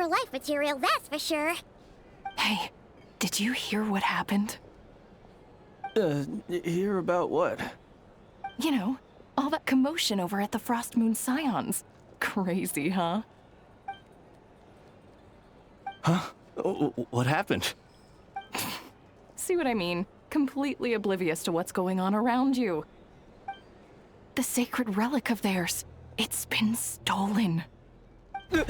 life material, that's for sure. Hey, did you hear what happened? Hear about what? You know, all that commotion over at the Frost Moon Scions. Crazy, huh? Huh? What happened? See what I mean? Completely oblivious to what's going on around you. The sacred relic of theirs. It's been stolen. Hey,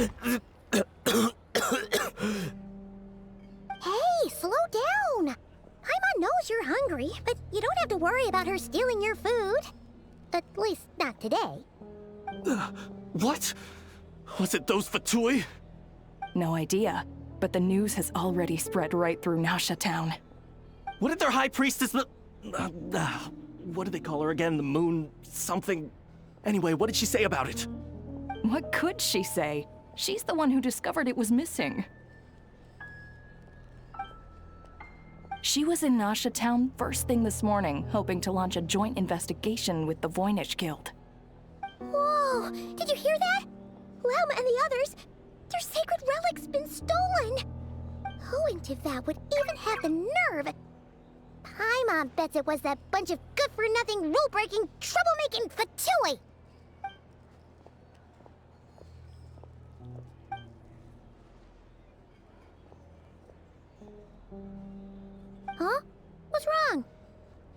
slow down! Paimon knows you're hungry, but you don't have to worry about her stealing your food. At least, not today. What? Was it those Fatui? No idea, but the news has already spread right through Nasha Town. What did their high priestess what did they call her again? The moon something? Anyway, what did she say about it? What could she say? She's the one who discovered it was missing. She was in Nasha Town first thing this morning, hoping to launch a joint investigation with the Voynich Guild. Whoa! Did you hear that? Lauma and the others, their sacred relic's been stolen! Who in Tivaa would even have the nerve? Paimon bets it was that bunch of good-for-nothing, rule-breaking, troublemaking Fatui! Huh? What's wrong?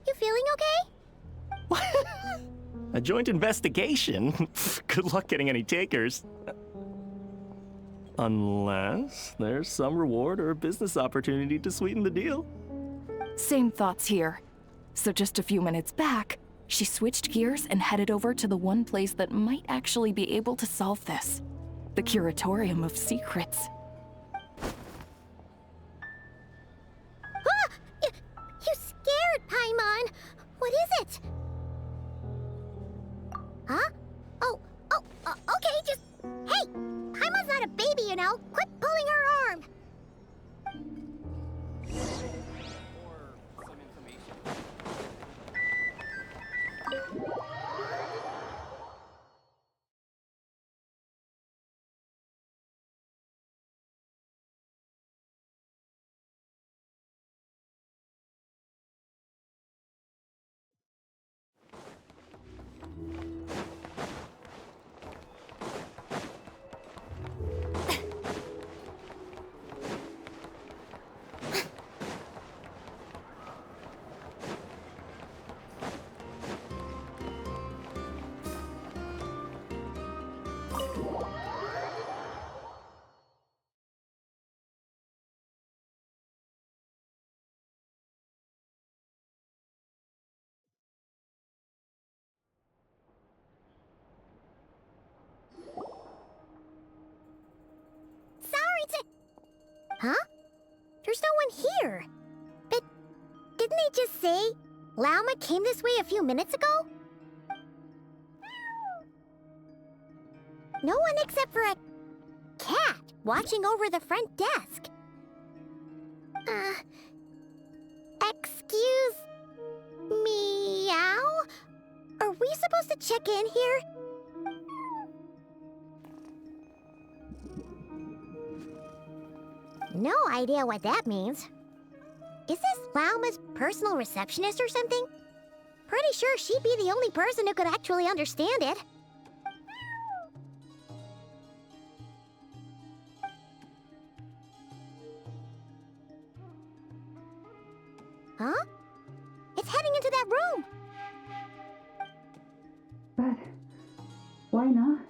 You feeling okay? A joint investigation? Good luck getting any takers. Unless there's some reward or business opportunity to sweeten the deal. Same thoughts here. So just a few minutes back, she switched gears and headed over to the one place that might actually be able to solve this. The Curatorium of Secrets. You scared, Paimon! What is it? Huh? Okay, just... Hey! Paimon's not a baby, you know! Quit pulling her arm! Huh? There's no one here. But didn't they just say Lauma came this way a few minutes ago? No one except for a cat watching over the front desk. Excuse meow? Are we supposed to check in here? No idea what that means. Is this Lauma's personal receptionist or something? Pretty sure she'd be the only person who could actually understand it. Huh? It's heading into that room! But why not?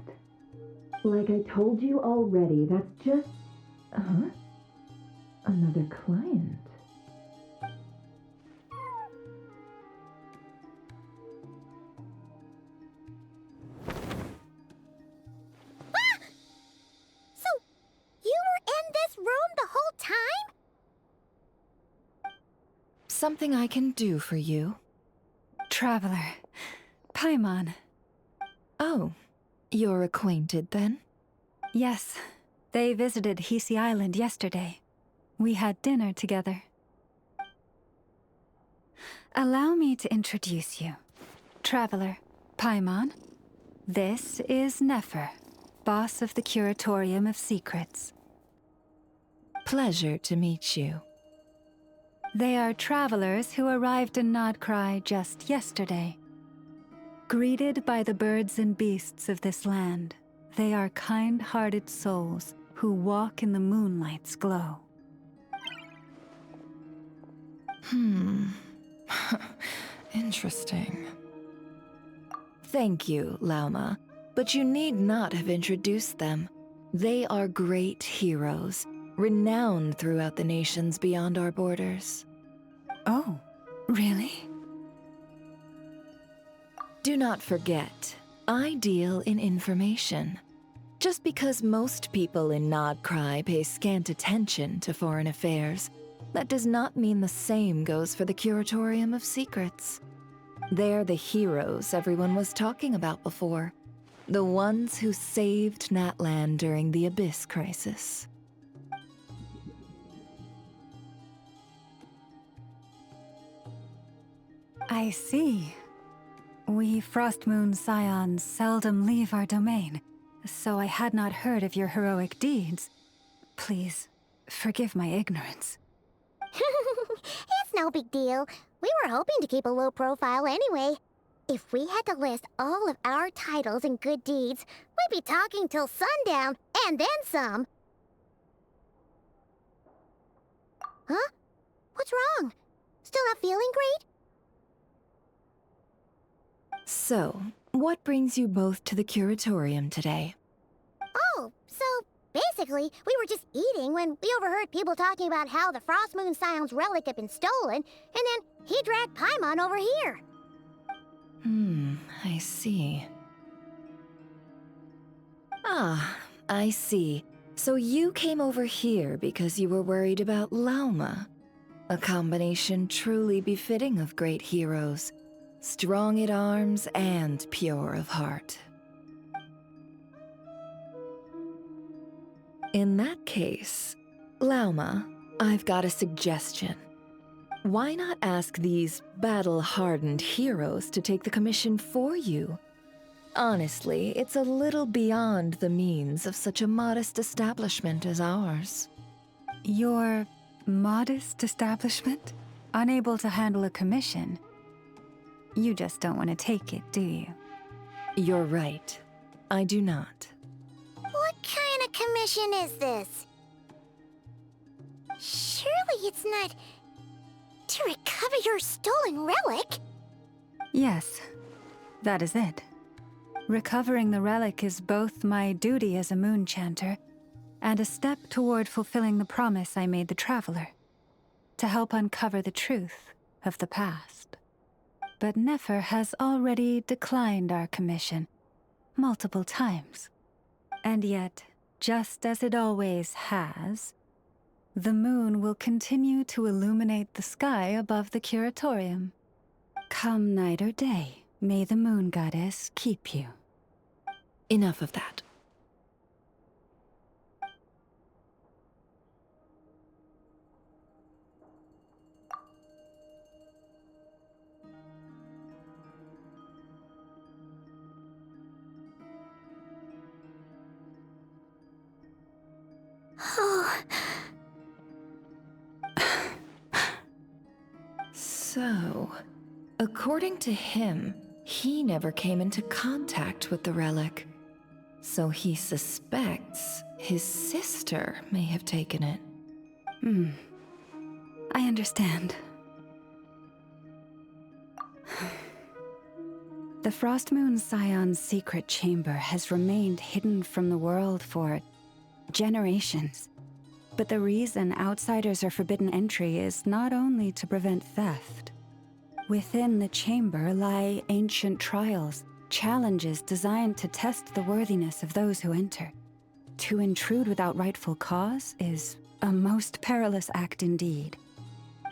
Like I told you already, that's just... Huh? Another client. Ah! So, you were in this room the whole time? Something I can do for you? Traveler. Paimon. Oh, you're acquainted then? Yes, they visited Hisi Island yesterday. We had dinner together. Allow me to introduce you. Traveler, Paimon. This is Nefer, boss of the Curatorium of Secrets. Pleasure to meet you. They are travelers who arrived in Nodcry just yesterday. Greeted by the birds and beasts of this land, they are kind-hearted souls who walk in the moonlight's glow. Interesting. Thank you, Lauma, but you need not have introduced them. They are great heroes, renowned throughout the nations beyond our borders. Oh, really? Do not forget, I deal in information. Just because most people in Nodcry pay scant attention to foreign affairs, that does not mean the same goes for the Curatorium of Secrets. They're the heroes everyone was talking about before. The ones who saved Natlan during the Abyss crisis. I see. We Frostmoon Scions seldom leave our domain, so I had not heard of your heroic deeds. Please, forgive my ignorance. It's no big deal. We were hoping to keep a low profile anyway. If we had to list all of our titles and good deeds, we'd be talking till sundown, and then some. Huh? What's wrong? Still not feeling great? So, what brings you both to the Curatorium today? Oh, so basically, we were just eating when we overheard people talking about how the Frostmoon Scion's relic had been stolen, and then he dragged Paimon over here. I see. Ah, I see. So you came over here because you were worried about Lauma. A combination truly befitting of great heroes. Strong at arms and pure of heart. In that case, Lauma, I've got a suggestion. Why not ask these battle-hardened heroes to take the commission for you? Honestly, it's a little beyond the means of such a modest establishment as ours. Your modest establishment? Unable to handle a commission? You just don't want to take it, do you? You're right. I do not. What kind of commission is this? Surely it's not to recover your stolen relic? Yes, that is it. Recovering the relic is both my duty as a moon chanter and a step toward fulfilling the promise I made the Traveler, to help uncover the truth of the past. But Nefer has already declined our commission multiple times. And yet, just as it always has, the moon will continue to illuminate the sky above the Curatorium. Come night or day, may the moon goddess keep you. Enough of that. So, according to him, he never came into contact with the relic. So he suspects his sister may have taken it. I understand. The Frostmoon Scion's secret chamber has remained hidden from the world for generations. But the reason outsiders are forbidden entry is not only to prevent theft. Within the chamber lie ancient trials, challenges designed to test the worthiness of those who enter. To intrude without rightful cause is a most perilous act indeed.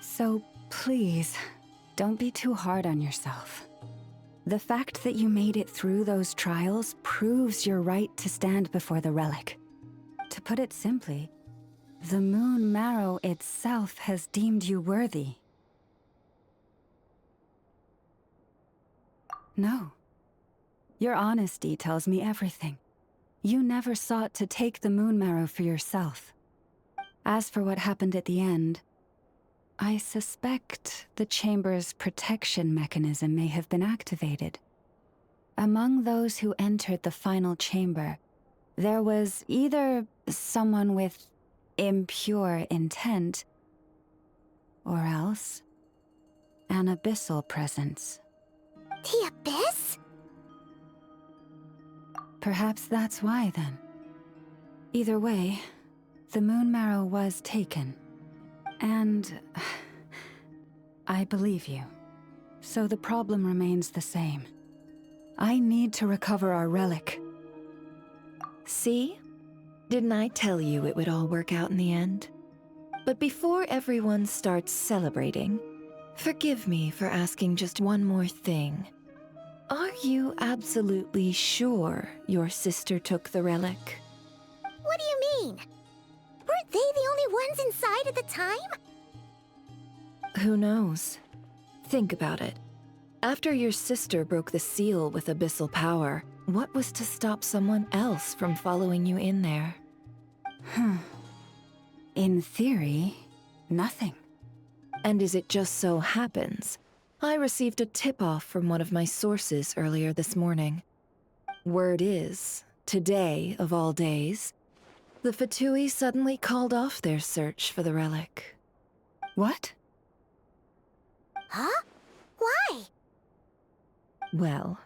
So please, don't be too hard on yourself. The fact that you made it through those trials proves your right to stand before the relic. To put it simply, the Moon Marrow itself has deemed you worthy. No. Your honesty tells me everything. You never sought to take the Moon Marrow for yourself. As for what happened at the end, I suspect the chamber's protection mechanism may have been activated. Among those who entered the final chamber, there was either someone with impure intent, or else an abyssal presence. The Abyss? Perhaps that's why, then. Either way, the moon marrow was taken. And I believe you. So the problem remains the same. I need to recover our relic. See? Didn't I tell you it would all work out in the end? But before everyone starts celebrating, forgive me for asking just one more thing. Are you absolutely sure your sister took the relic? What do you mean? Weren't they the only ones inside at the time? Who knows? Think about it. After your sister broke the seal with abyssal power, what was to stop someone else from following you in there? In theory, nothing. And as it just so happens, I received a tip-off from one of my sources earlier this morning. Word is, today of all days, the Fatui suddenly called off their search for the relic. What? Huh? Why? Well,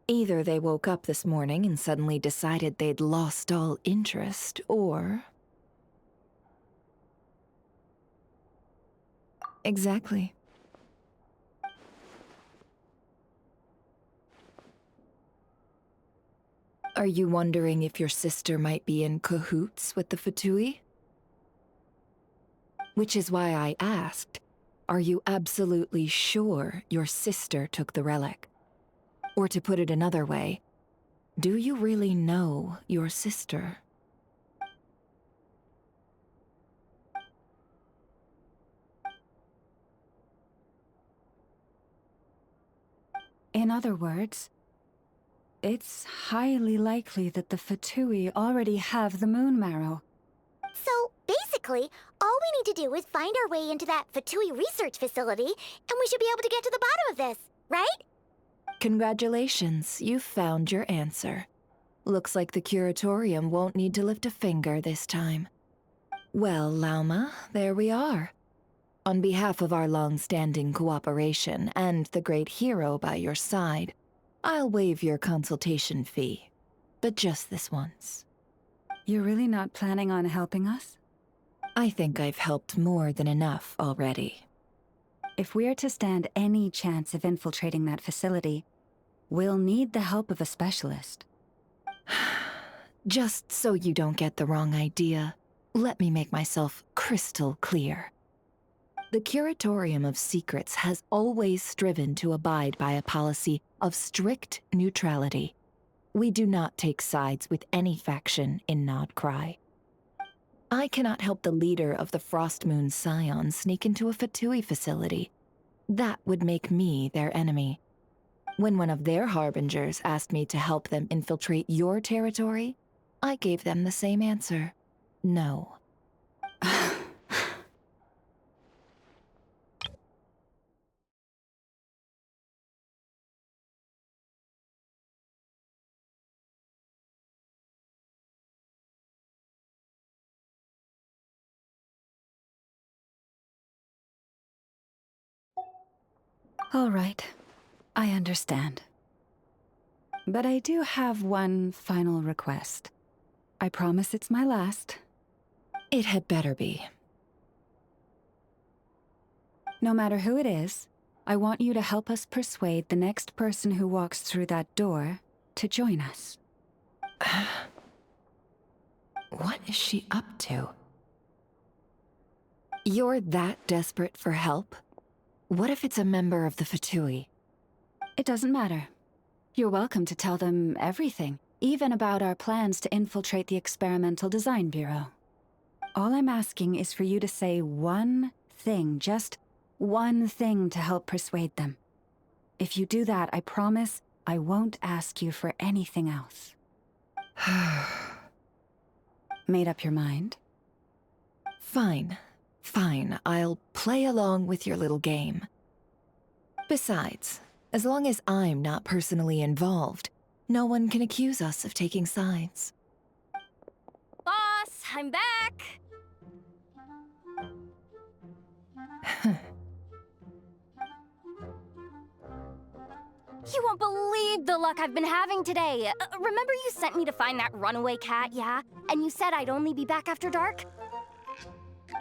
either they woke up this morning and suddenly decided they'd lost all interest, or... Exactly. Are you wondering if your sister might be in cahoots with the Fatui? Which is why I asked, are you absolutely sure your sister took the relic? Or to put it another way, do you really know your sister? In other words, it's highly likely that the Fatui already have the moon marrow. So, basically, all we need to do is find our way into that Fatui research facility, and we should be able to get to the bottom of this, right? Congratulations, you've found your answer. Looks like the curatorium won't need to lift a finger this time. Well, Lauma, there we are. On behalf of our long-standing cooperation and the great hero by your side, I'll waive your consultation fee, but just this once. You're really not planning on helping us? I think I've helped more than enough already. If we're to stand any chance of infiltrating that facility, we'll need the help of a specialist. Just so you don't get the wrong idea, let me make myself crystal clear. The Curatorium of Secrets has always striven to abide by a policy of strict neutrality. We do not take sides with any faction in Nodcry. I cannot help the leader of the Frostmoon Scions sneak into a Fatui facility. That would make me their enemy. When one of their harbingers asked me to help them infiltrate your territory, I gave them the same answer. No. All right, I understand. But I do have one final request. I promise it's my last. It had better be. No matter who it is, I want you to help us persuade the next person who walks through that door to join us. What is she up to? You're that desperate for help? What if it's a member of the Fatui? It doesn't matter. You're welcome to tell them everything, even about our plans to infiltrate the Experimental Design Bureau. All I'm asking is for you to say one thing, just one thing to help persuade them. If you do that, I promise I won't ask you for anything else. Made up your mind? Fine. Fine, I'll play along with your little game. Besides, as long as I'm not personally involved, no one can accuse us of taking sides. Boss, I'm back! You won't believe the luck I've been having today. Remember you sent me to find that runaway cat, yeah? And you said I'd only be back after dark?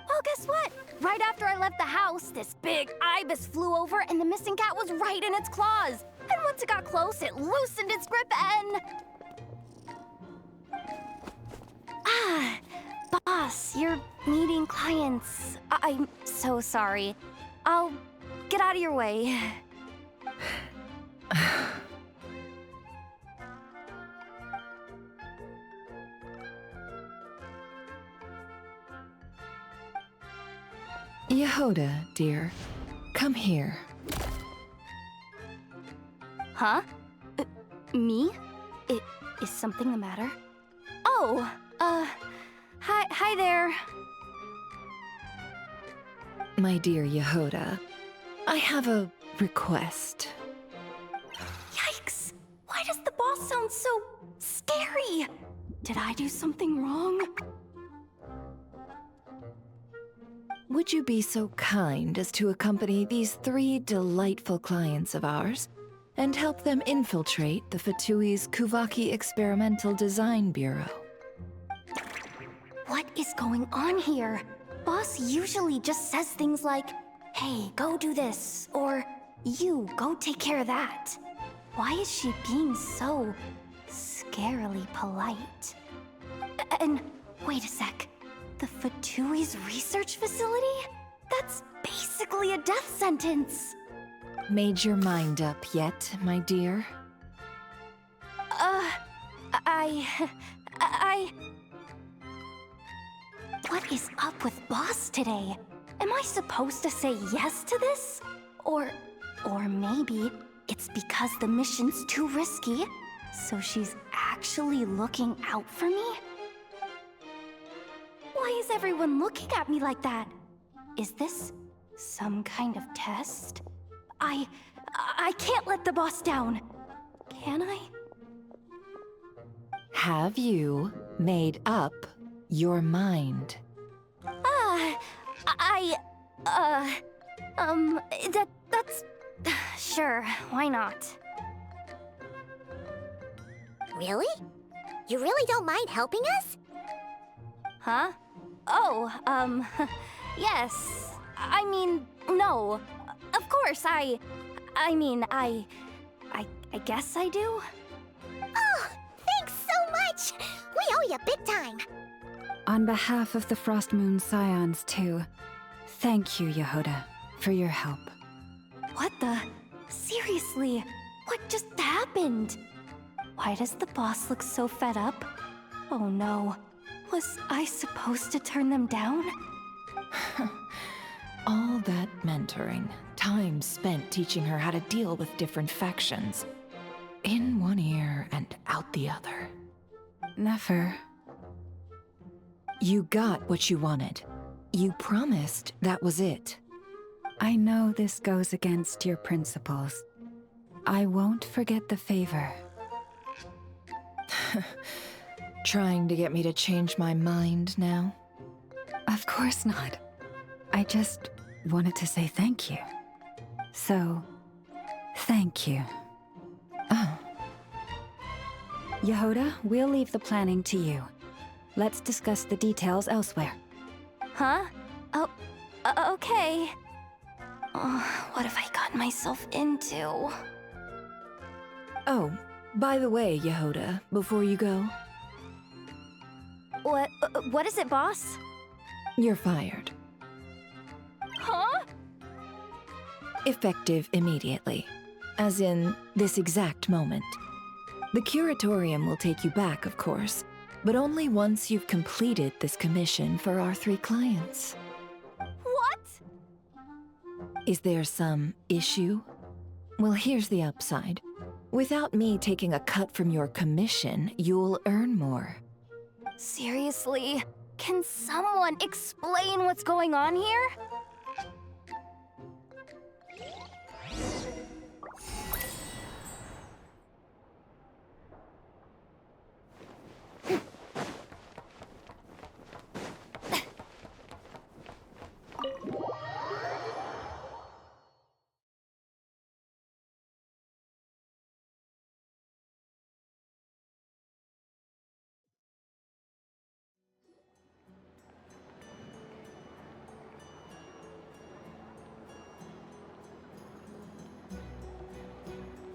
Well, guess what? Right after I left the house, this big ibis flew over and the missing cat was right in its claws. And once it got close, it loosened its grip and... Ah, boss, you're meeting clients. I'm so sorry. I'll get out of your way. Yehoda, dear, come here. Huh? Me? Is something the matter? Oh, hi there. My dear Yehoda, I have a request. Yikes! Why does the boss sound so scary? Did I do something wrong? Would you be so kind as to accompany these 3 delightful clients of ours and help them infiltrate the Fatui's Kuvaki Experimental Design Bureau? What is going on here? Boss usually just says things like, hey, go do this, or you, go take care of that. Why is she being so scarily polite? And wait a sec. The Fatui's research facility? That's basically a death sentence. Made your mind up yet, my dear? What is up with Boss today? Am I supposed to say yes to this? Or maybe it's because the mission's too risky, so she's actually looking out for me? Why is everyone looking at me like that? Is this some kind of test? I can't let the boss down. Can I? Have you made up your mind? That's... Sure, why not? Really? You really don't mind helping us? Huh? Oh, yes. I mean, no. Of course, I guess I do. Oh, thanks so much! We owe you big time! On behalf of the Frost Moon Scions, too, thank you, Yehoda, for your help. What the? Seriously, what just happened? Why does the boss look so fed up? Oh no. Was I supposed to turn them down? All that mentoring, time spent teaching her how to deal with different factions. In one ear and out the other. Never. You got what you wanted. You promised that was it. I know this goes against your principles. I won't forget the favor. Trying to get me to change my mind now? Of course not. I just wanted to say thank you. So, thank you. Oh. Yehoda, we'll leave the planning to you. Let's discuss the details elsewhere. Huh? Oh, okay. Oh, what have I gotten myself into? Oh, by the way, Yehoda, before you go, What is it, boss? you're fired. Huh? Effective immediately. As in, this exact moment. The curatorium will take you back, of course, but only once you've completed this commission for our 3 clients. What? Is there some issue? Well, here's the upside. Without me taking a cut from your commission, you'll earn more. Seriously? Can someone explain what's going on here?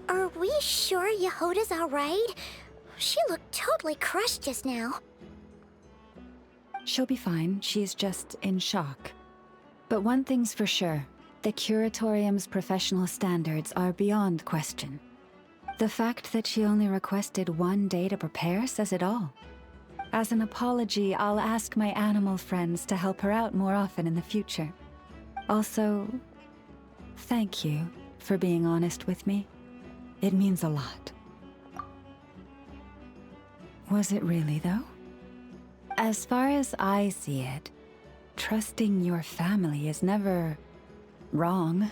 Are we sure Yehoda's alright? She looked totally crushed just now. She'll be fine. She's just in shock. But one thing's for sure. The Curatorium's professional standards are beyond question. The fact that she only requested 1 day to prepare says it all. As an apology, I'll ask my animal friends to help her out more often in the future. Also, thank you for being honest with me. It means a lot. Was it really, though? As far as I see it, trusting your family is never wrong.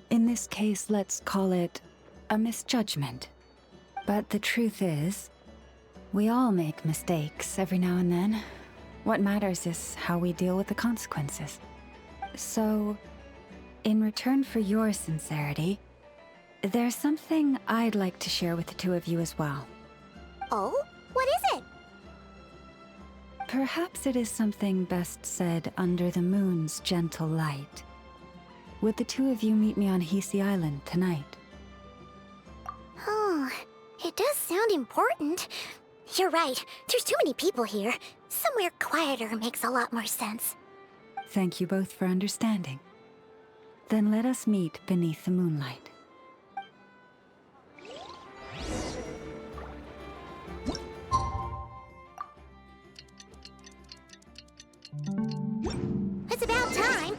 In this case, let's call it a misjudgment. But the truth is, we all make mistakes every now and then. What matters is how we deal with the consequences. So, in return for your sincerity, there's something I'd like to share with the two of you as well. Oh? What is it? Perhaps it is something best said under the moon's gentle light. Would the two of you meet me on Hisi Island tonight? Oh, it does sound important. You're right, there's too many people here. Somewhere quieter makes a lot more sense. Thank you both for understanding. Then let us meet beneath the moonlight. It's about time.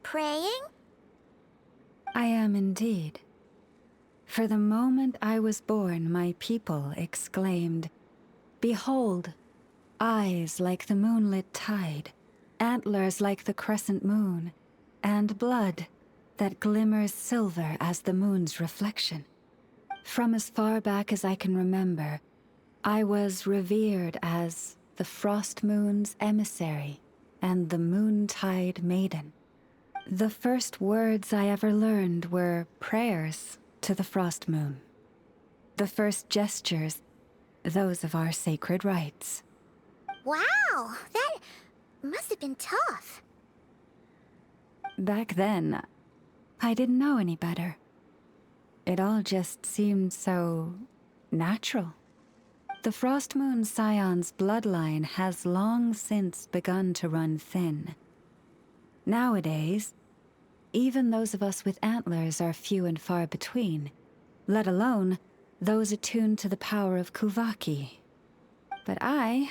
Praying? I am indeed. For the moment I was born, my people exclaimed, "Behold, eyes like the moonlit tide, antlers like the crescent moon, and blood that glimmers silver as the moon's reflection." From as far back as I can remember, I was revered as the Frost Moon's emissary and the Moontide Maiden. The first words I ever learned were prayers to the Frost Moon. The first gestures, those of our sacred rites. Wow, that must have been tough. Back then, I didn't know any better. It all just seemed so natural. The Frost Moon Scion's bloodline has long since begun to run thin. Nowadays, even those of us with antlers are few and far between, let alone those attuned to the power of Kuvaki. But I...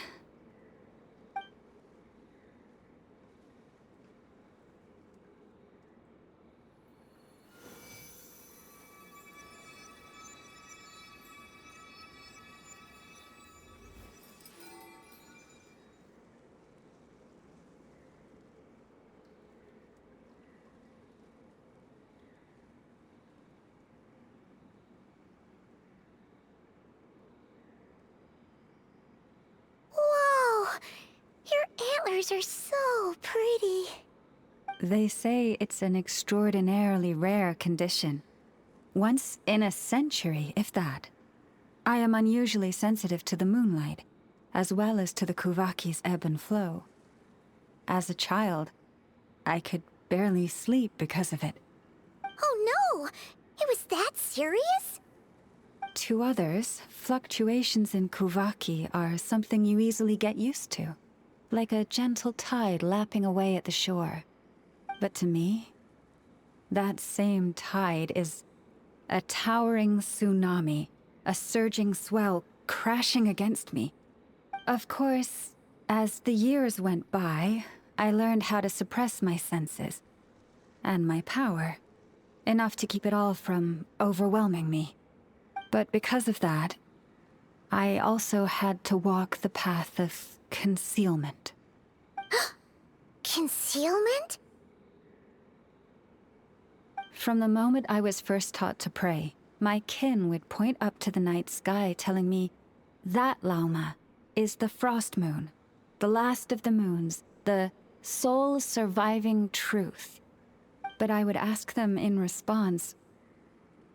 Whoa, your antlers are so pretty. They say it's an extraordinarily rare condition. Once in a century, if that. I am unusually sensitive to the moonlight, as well as to the Kuvaki's ebb and flow. As a child, I could barely sleep because of it. Oh no! It was that serious? To others, fluctuations in Kuvaki are something you easily get used to, like a gentle tide lapping away at the shore. But to me, that same tide is a towering tsunami, a surging swell crashing against me. Of course, as the years went by, I learned how to suppress my senses and my power, enough to keep it all from overwhelming me. But because of that, I also had to walk the path of concealment. Concealment? From the moment I was first taught to pray, my kin would point up to the night sky telling me, "That, Lauma, is the Frost Moon, the last of the moons, the sole surviving truth." But I would ask them in response,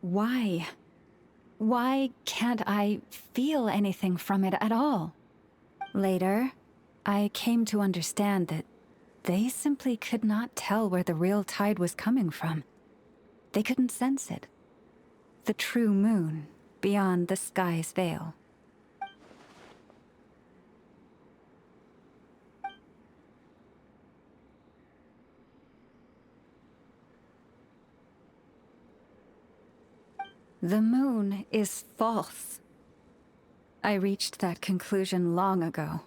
why? Why can't I feel anything from it at all? Later, I came to understand that they simply could not tell where the real tide was coming from. They couldn't sense it. The true moon beyond the sky's veil. The moon is false. I reached that conclusion long ago.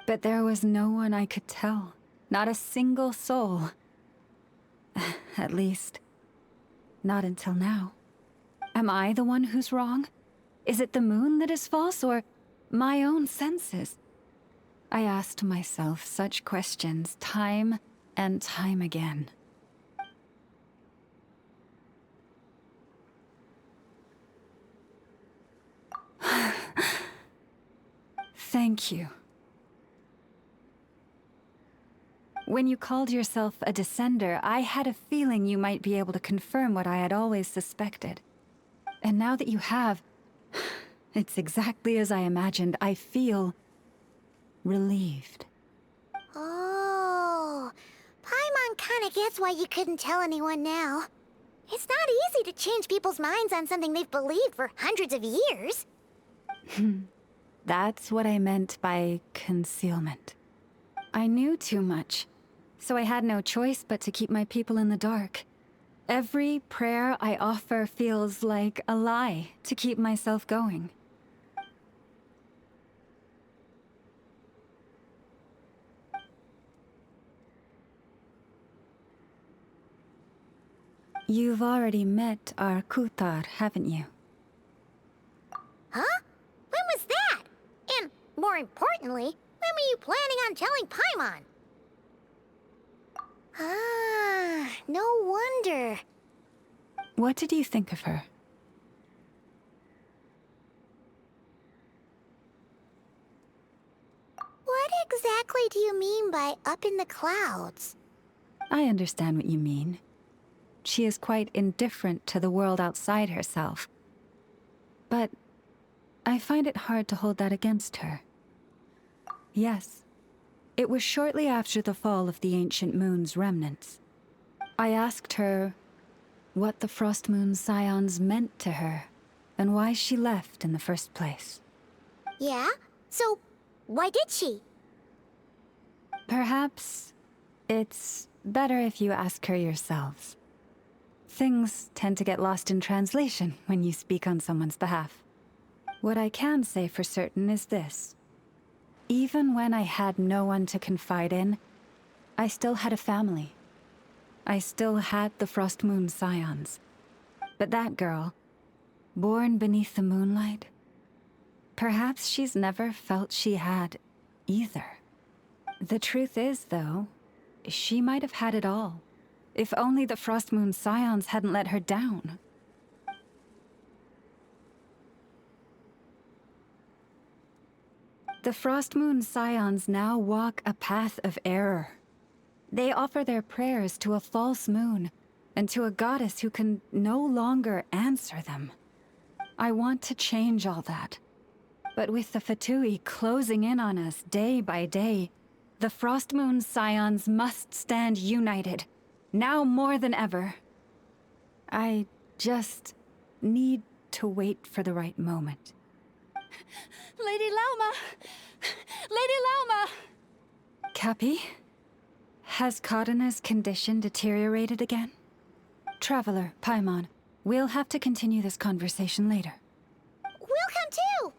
But there was no one I could tell. Not a single soul. At least, not until now. Am I the one who's wrong? Is it the moon that is false, or my own senses? I asked myself such questions time and time again. Thank you. When you called yourself a descender, I had a feeling you might be able to confirm what I had always suspected. And now that you have, it's exactly as I imagined. I feel relieved. Oh, Paimon kinda gets why you couldn't tell anyone now. It's not easy to change people's minds on something they've believed for hundreds of years. That's what I meant by concealment. I knew too much, so I had no choice but to keep my people in the dark. Every prayer I offer feels like a lie to keep myself going. You've already met our Kutar, haven't you? Huh? When was that? And, more importantly, when were you planning on telling Paimon? Ah, no wonder. What did you think of her? What exactly do you mean by up in the clouds? I understand what you mean. She is quite indifferent to the world outside herself. But I find it hard to hold that against her. Yes, it was shortly after the fall of the ancient moon's remnants. I asked her what the Frost Moon Scions meant to her, and why she left in the first place. Yeah? So, why did she? Perhaps it's better if you ask her yourselves. Things tend to get lost in translation when you speak on someone's behalf. What I can say for certain is this. Even when I had no one to confide in, I still had a family. I still had the Frost Moon Scions. But that girl, born beneath the moonlight, perhaps she's never felt she had either. The truth is, though, she might have had it all, if only the Frost Moon Scions hadn't let her down. The Frost Moon Scions now walk a path of error. They offer their prayers to a false moon, and to a goddess who can no longer answer them. I want to change all that. But with the Fatui closing in on us day by day, the Frost Moon Scions must stand united, now more than ever. I just need to wait for the right moment. Lady Lauma! Lady Lauma! Cappy? Has Cardina's condition deteriorated again? Traveler, Paimon, we'll have to continue this conversation later. We'll come too!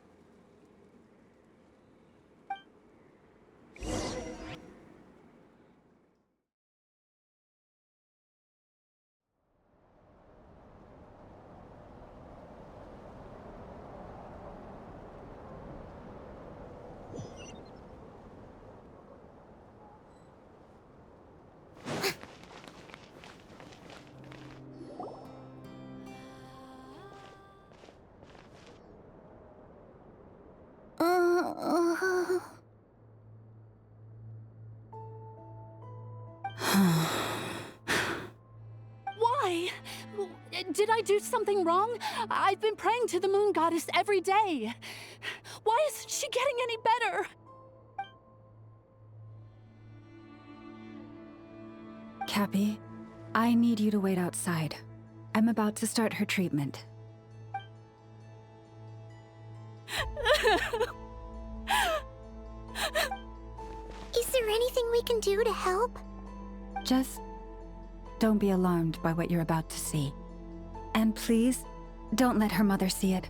Why? Did I do something wrong? I've been praying to the moon goddess every day. Why isn't she getting any better? Cappy, I need you to wait outside. I'm about to start her treatment. Is there anything we can do to help? Just don't be alarmed by what you're about to see. And please, don't let her mother see it.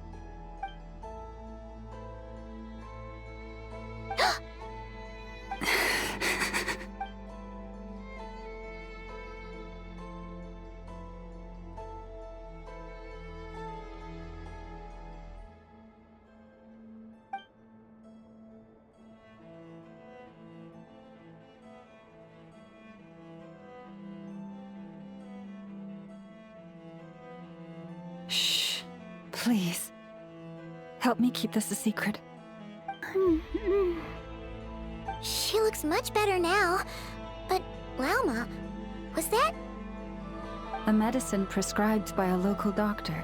Shh. Please. Help me keep this a secret. She looks much better now. But, Lauma, was that? A medicine prescribed by a local doctor.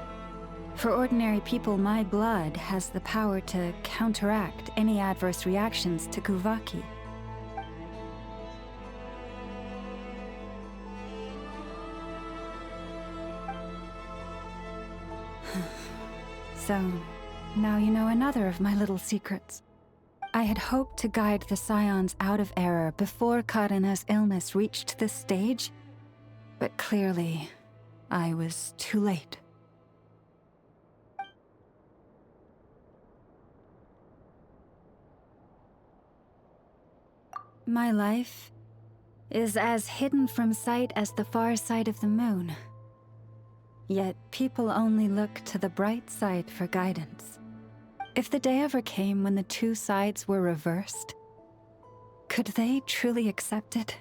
For ordinary people, my blood has the power to counteract any adverse reactions to Kuvaki. So, now you know another of my little secrets. I had hoped to guide the Scions out of error before Karina's illness reached this stage, but clearly, I was too late. My life is as hidden from sight as the far side of the moon. Yet people only look to the bright side for guidance. If the day ever came when the two sides were reversed, could they truly accept it?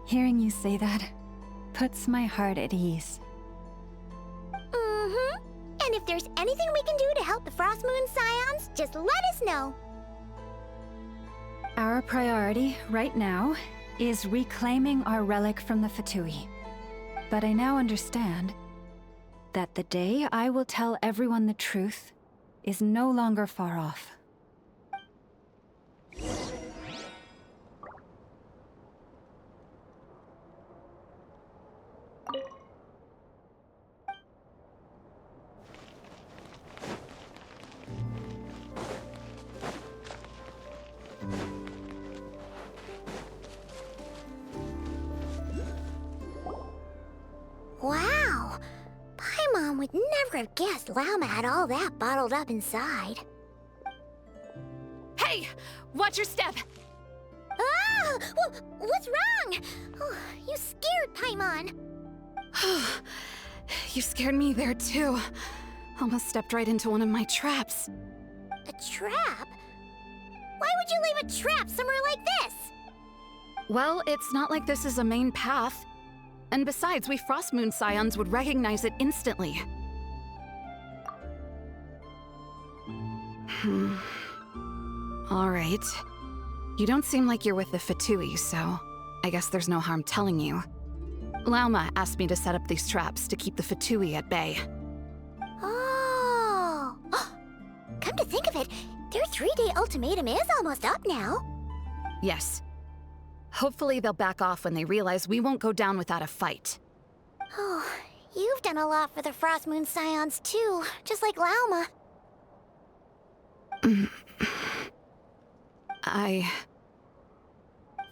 Hearing you say that puts my heart at ease. And if there's anything we can do to help the Frost Moon Scions, just let us know. Our priority, right now, is reclaiming our relic from the Fatui. But I now understand that the day I will tell everyone the truth is no longer far off. Wow! Paimon would never have guessed Lauma had all that bottled up inside. Hey! Watch your step! Ah! What's wrong? Oh, you scared Paimon. You scared me there too. Almost stepped right into one of my traps. A trap? Why would you leave a trap somewhere like this? Well, it's not like this is a main path. And besides, we Frost Moon Scions would recognize it instantly. Alright. You don't seem like you're with the Fatui, so I guess there's no harm telling you. Lauma asked me to set up these traps to keep the Fatui at bay. Oh! Come to think of it, their 3-day ultimatum is almost up now. Yes. Hopefully they'll back off when they realize we won't go down without a fight. Oh, you've done a lot for the Frost Moon Scions too, just like Lauma.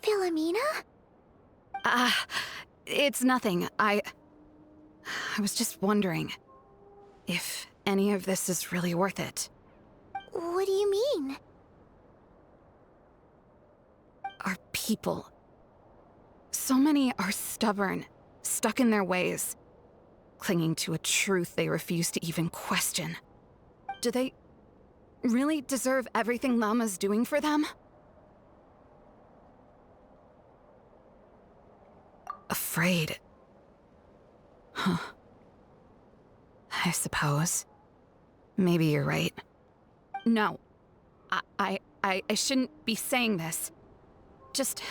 Philomena? It's nothing. I was just wondering if any of this is really worth it. What do you mean? Our people. So many are stubborn, stuck in their ways, clinging to a truth they refuse to even question. Do they really deserve everything Lauma's doing for them? Afraid. Huh. I suppose. Maybe you're right. No. I shouldn't be saying this. Just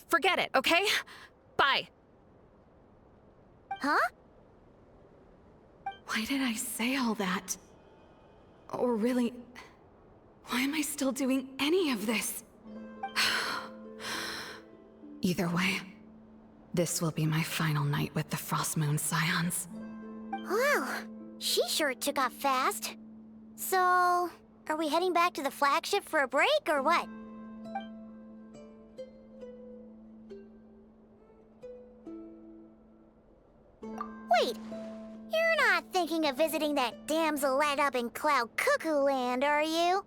forget it, okay? Bye. Huh? Why did I say all that? Or really, why am I still doing any of this? Either way, this will be my final night with the Frost Moon Scions. Wow, she sure took off fast. So, are we heading back to the flagship for a break or what? Wait, you're not thinking of visiting that damselette up in Cloud Cuckoo Land, are you?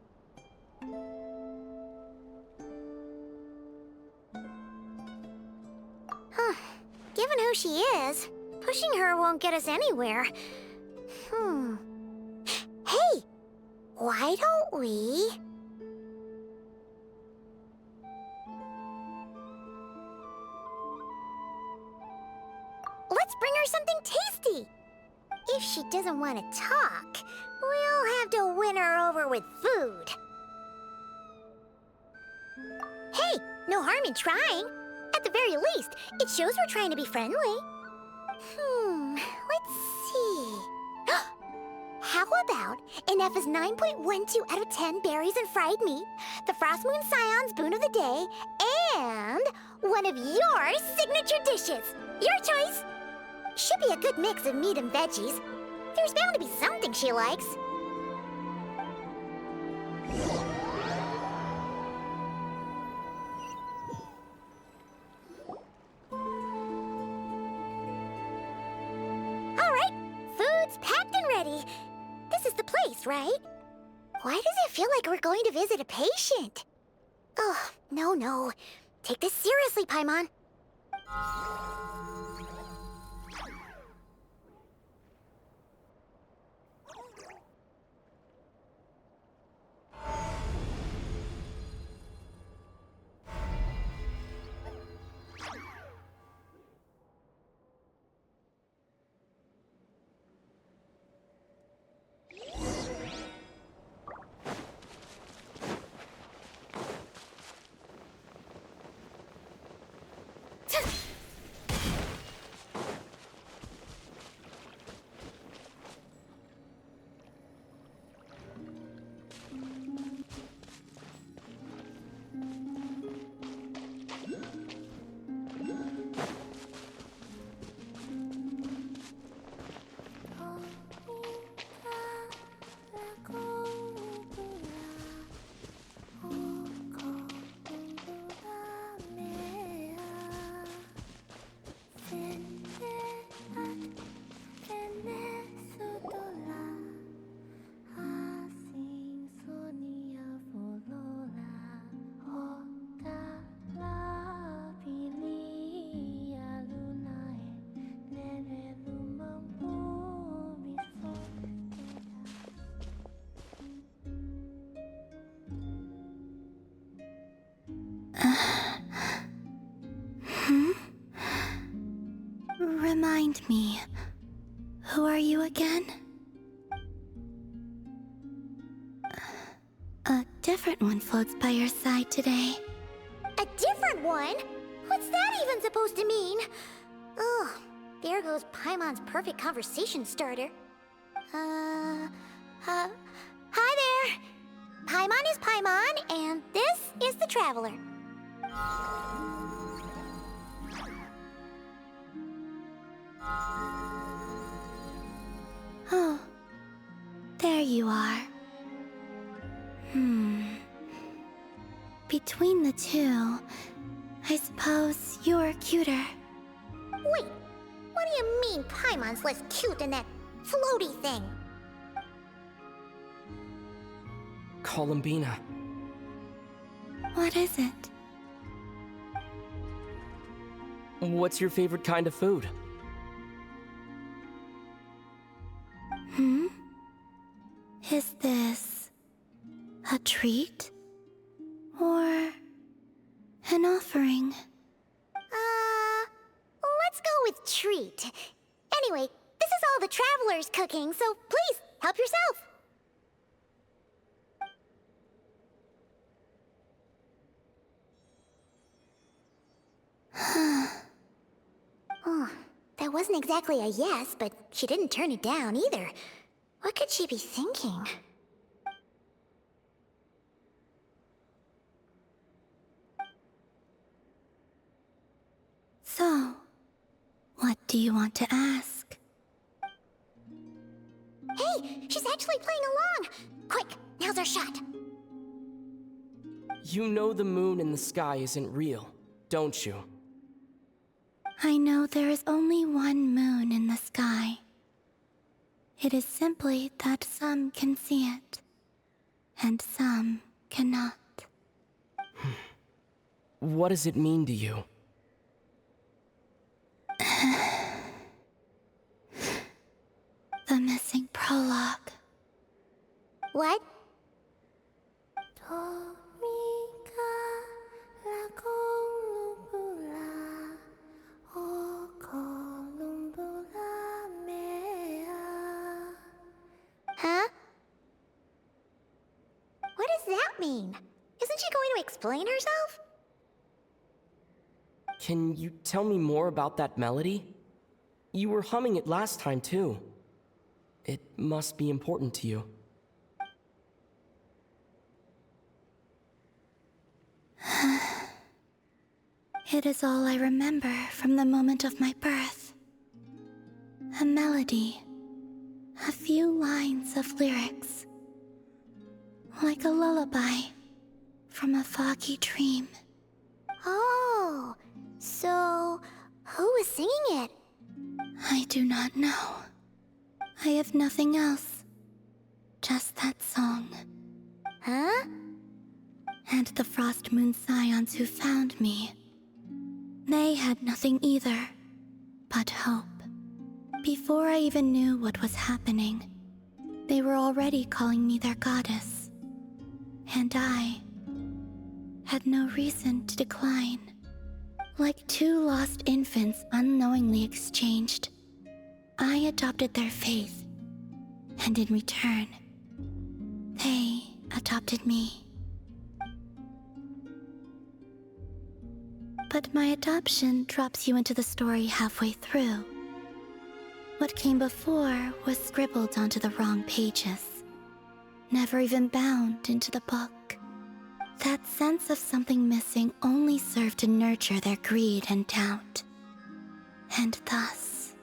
Huh. Given who she is, pushing her won't get us anywhere. Hey! Why don't we... Let's bring her something tasty! If she doesn't want to talk, we'll have to win her over with food. Hey, no harm in trying. At the very least, it shows we're trying to be friendly. Let's see. How about an F is 9.12 out of 10 berries and fried meat, the Frost Moon Scions boon of the day, and one of your signature dishes. Your choice. Should be a good mix of meat and veggies. There's bound to be something she likes. All right, food's packed and ready. This is the place, right? Why does it feel like we're going to visit a patient? Oh, no. Take this seriously, Paimon. Remind me, who are you again? A different one floats by your side today. A different one? What's that even supposed to mean? Ugh, there goes Paimon's perfect conversation starter. Hi there! Paimon is Paimon, and this is the Traveler. Oh, there you are. Between the two, I suppose you're cuter. Wait, what do you mean Paimon's less cute than that floaty thing? Columbina. What is it? What's your favorite kind of food? Is this a treat? Or an offering? Let's go with treat. Anyway, this is all the Traveler's cooking, so please, help yourself. Oh, that wasn't exactly a yes, but she didn't turn it down either. What could she be thinking? So, what do you want to ask? Hey, she's actually playing along! Quick, now's our shot. You know the moon in the sky isn't real, don't you? I know there is only one moon in the sky. It is simply that some can see it, and some cannot. What does it mean to you? The missing prologue. What? Huh? What does that mean? Isn't she going to explain herself? Can you tell me more about that melody? You were humming it last time, too. It must be important to you. It is all I remember from the moment of my birth. A melody. A few lines of lyrics. Like a lullaby from a foggy dream. Oh, so who was singing it? I do not know. I have nothing else. Just that song. Huh? And the Frost Moon Scions who found me. They had nothing either, but hope. Before I even knew what was happening, they were already calling me their goddess. And I had no reason to decline. Like two lost infants unknowingly exchanged, I adopted their faith, and in return, they adopted me. But my adoption drops you into the story halfway through. What came before was scribbled onto the wrong pages, never even bound into the book. That sense of something missing only served to nurture their greed and doubt. And thus,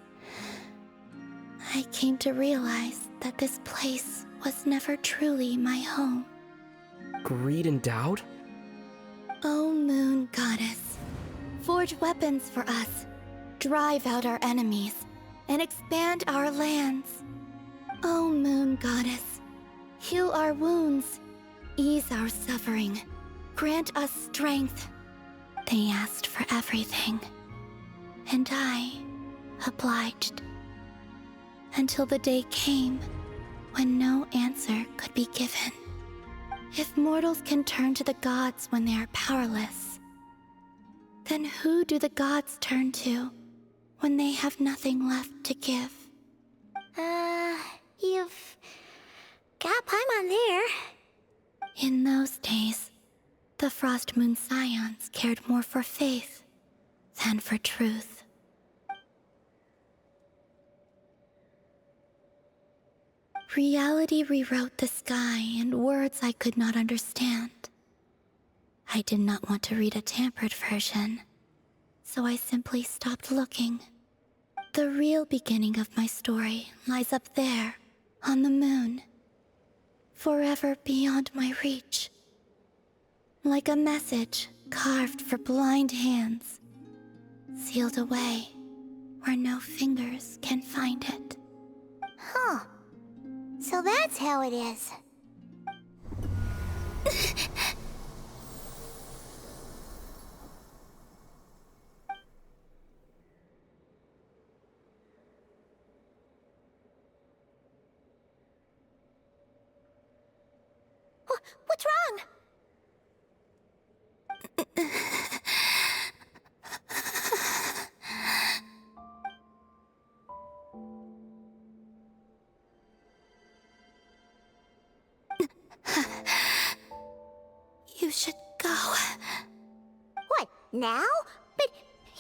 I came to realize that this place was never truly my home. Greed and doubt? O Moon Goddess, forge weapons for us, drive out our enemies, and expand our lands. O Moon Goddess, heal our wounds, ease our suffering, grant us strength. They asked for everything, and I obliged. Until the day came when no answer could be given. If mortals can turn to the gods when they are powerless, then who do the gods turn to when they have nothing left to give. You've got Paimon there. In those days, the Frost Moon Scions cared more for faith than for truth. Reality rewrote the sky in words I could not understand. I did not want to read a tampered version, so I simply stopped looking. The real beginning of my story lies up there, on the moon, forever beyond my reach. Like a message carved for blind hands, sealed away where no fingers can find it. Huh. So that's how it is. What's wrong? You should go. What, now? But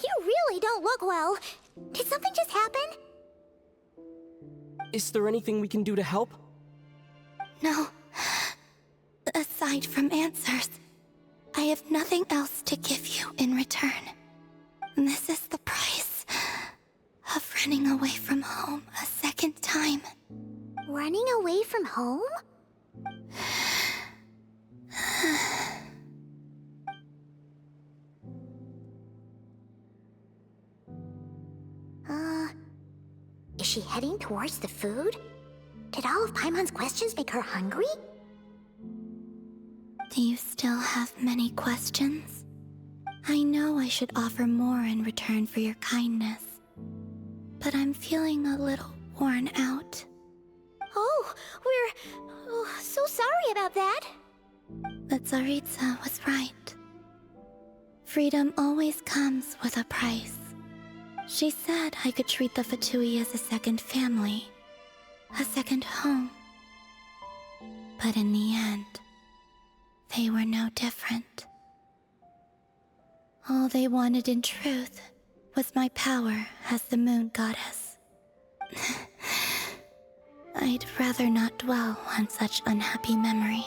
you really don't look well. Did something just happen? Is there anything we can do to help? No. Aside from answers, I have nothing else to give you in return. This is the price of running away from home a second time. Running away from home? Is she heading towards the food? Did all of Paimon's questions make her hungry? Do you still have many questions? I know I should offer more in return for your kindness, but I'm feeling a little worn out. Oh, we're so sorry about that. The Tsaritsa was right. Freedom always comes with a price. She said I could treat the Fatui as a second family, a second home. But in the end, they were no different. All they wanted in truth was my power as the moon goddess. I'd rather not dwell on such unhappy memories.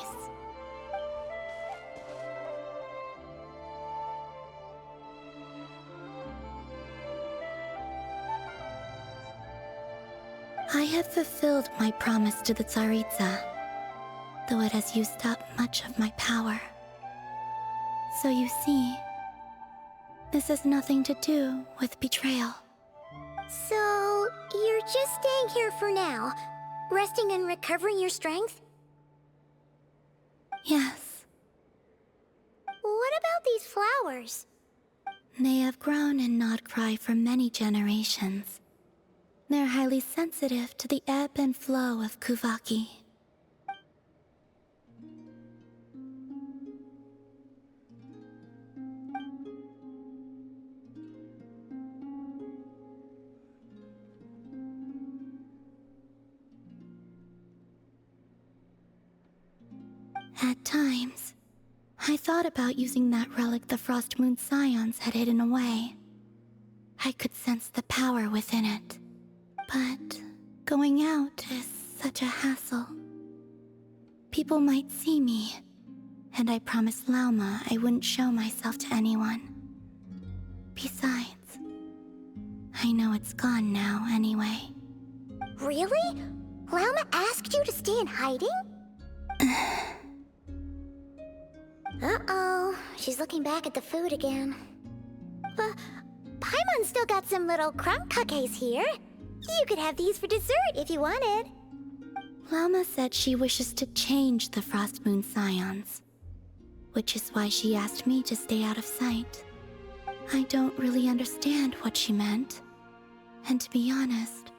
I have fulfilled my promise to the Tsaritsa, though it has used up much of my power. So you see, this has nothing to do with betrayal. So, you're just staying here for now, resting and recovering your strength? Yes. What about these flowers? They have grown in Nodcry for many generations. They're highly sensitive to the ebb and flow of Kuvaki. At times, I thought about using that relic the Frost Moon Scions had hidden away. I could sense the power within it. But going out is such a hassle. People might see me, and I promised Lauma I wouldn't show myself to anyone. Besides, I know it's gone now anyway. Really? Lauma asked you to stay in hiding? Uh-oh, she's looking back at the food again. Paimon's still got some little crumb cookies here. You could have these for dessert if you wanted. Lauma said she wishes to change the Frost Moon Scions, which is why she asked me to stay out of sight. I don't really understand what she meant, and to be honest,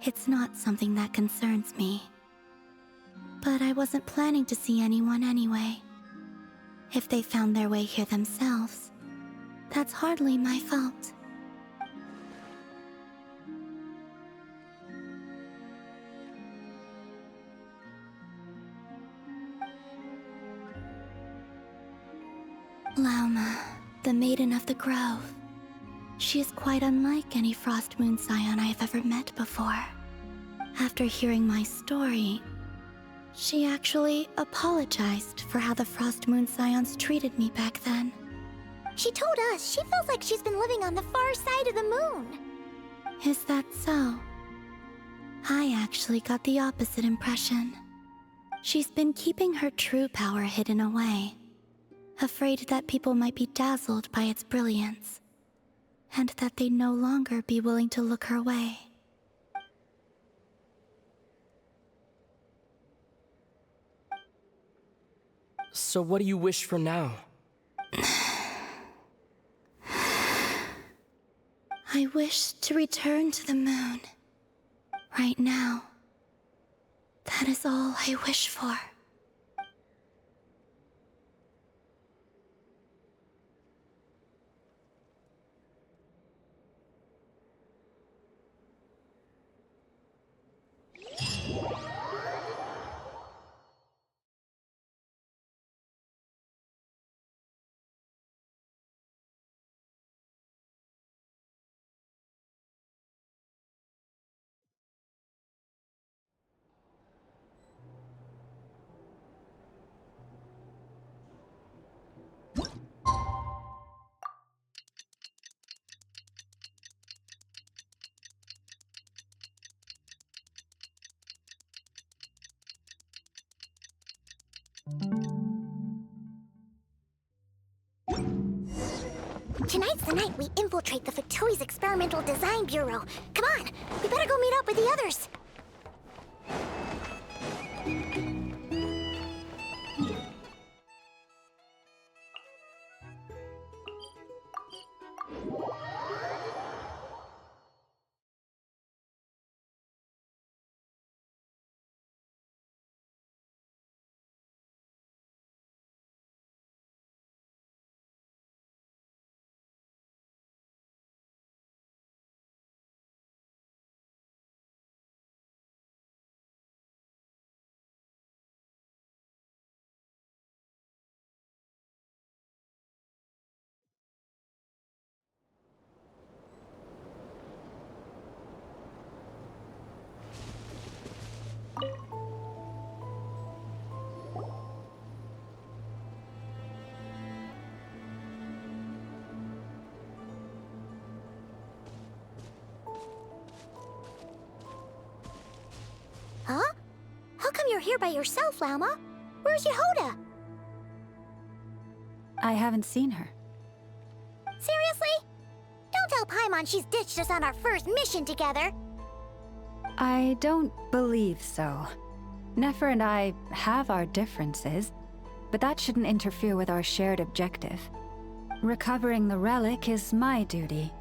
it's not something that concerns me. But I wasn't planning to see anyone anyway. If they found their way here themselves, that's hardly my fault. Lauma, the Maiden of the Grove. She is quite unlike any Frost Moon Scion I have ever met before. After hearing my story, she actually apologized for how the Frost Moon Scions treated me back then. She told us she feels like she's been living on the far side of the moon. Is that so? I actually got the opposite impression. She's been keeping her true power hidden away, afraid that people might be dazzled by its brilliance, and that they'd no longer be willing to look her way. So what do you wish for now? I wish to return to the moon. Right now. That is all I wish for. Tonight's the night we infiltrate the Fatoui's Experimental Design Bureau. Come on, we better go meet up with the others. Huh? How come you're here by yourself, Lauma? Where's Yehoda? I haven't seen her. Seriously? Don't tell Paimon she's ditched us on our first mission together. I don't believe so. Nefer and I have our differences, but that shouldn't interfere with our shared objective. Recovering the relic is my duty.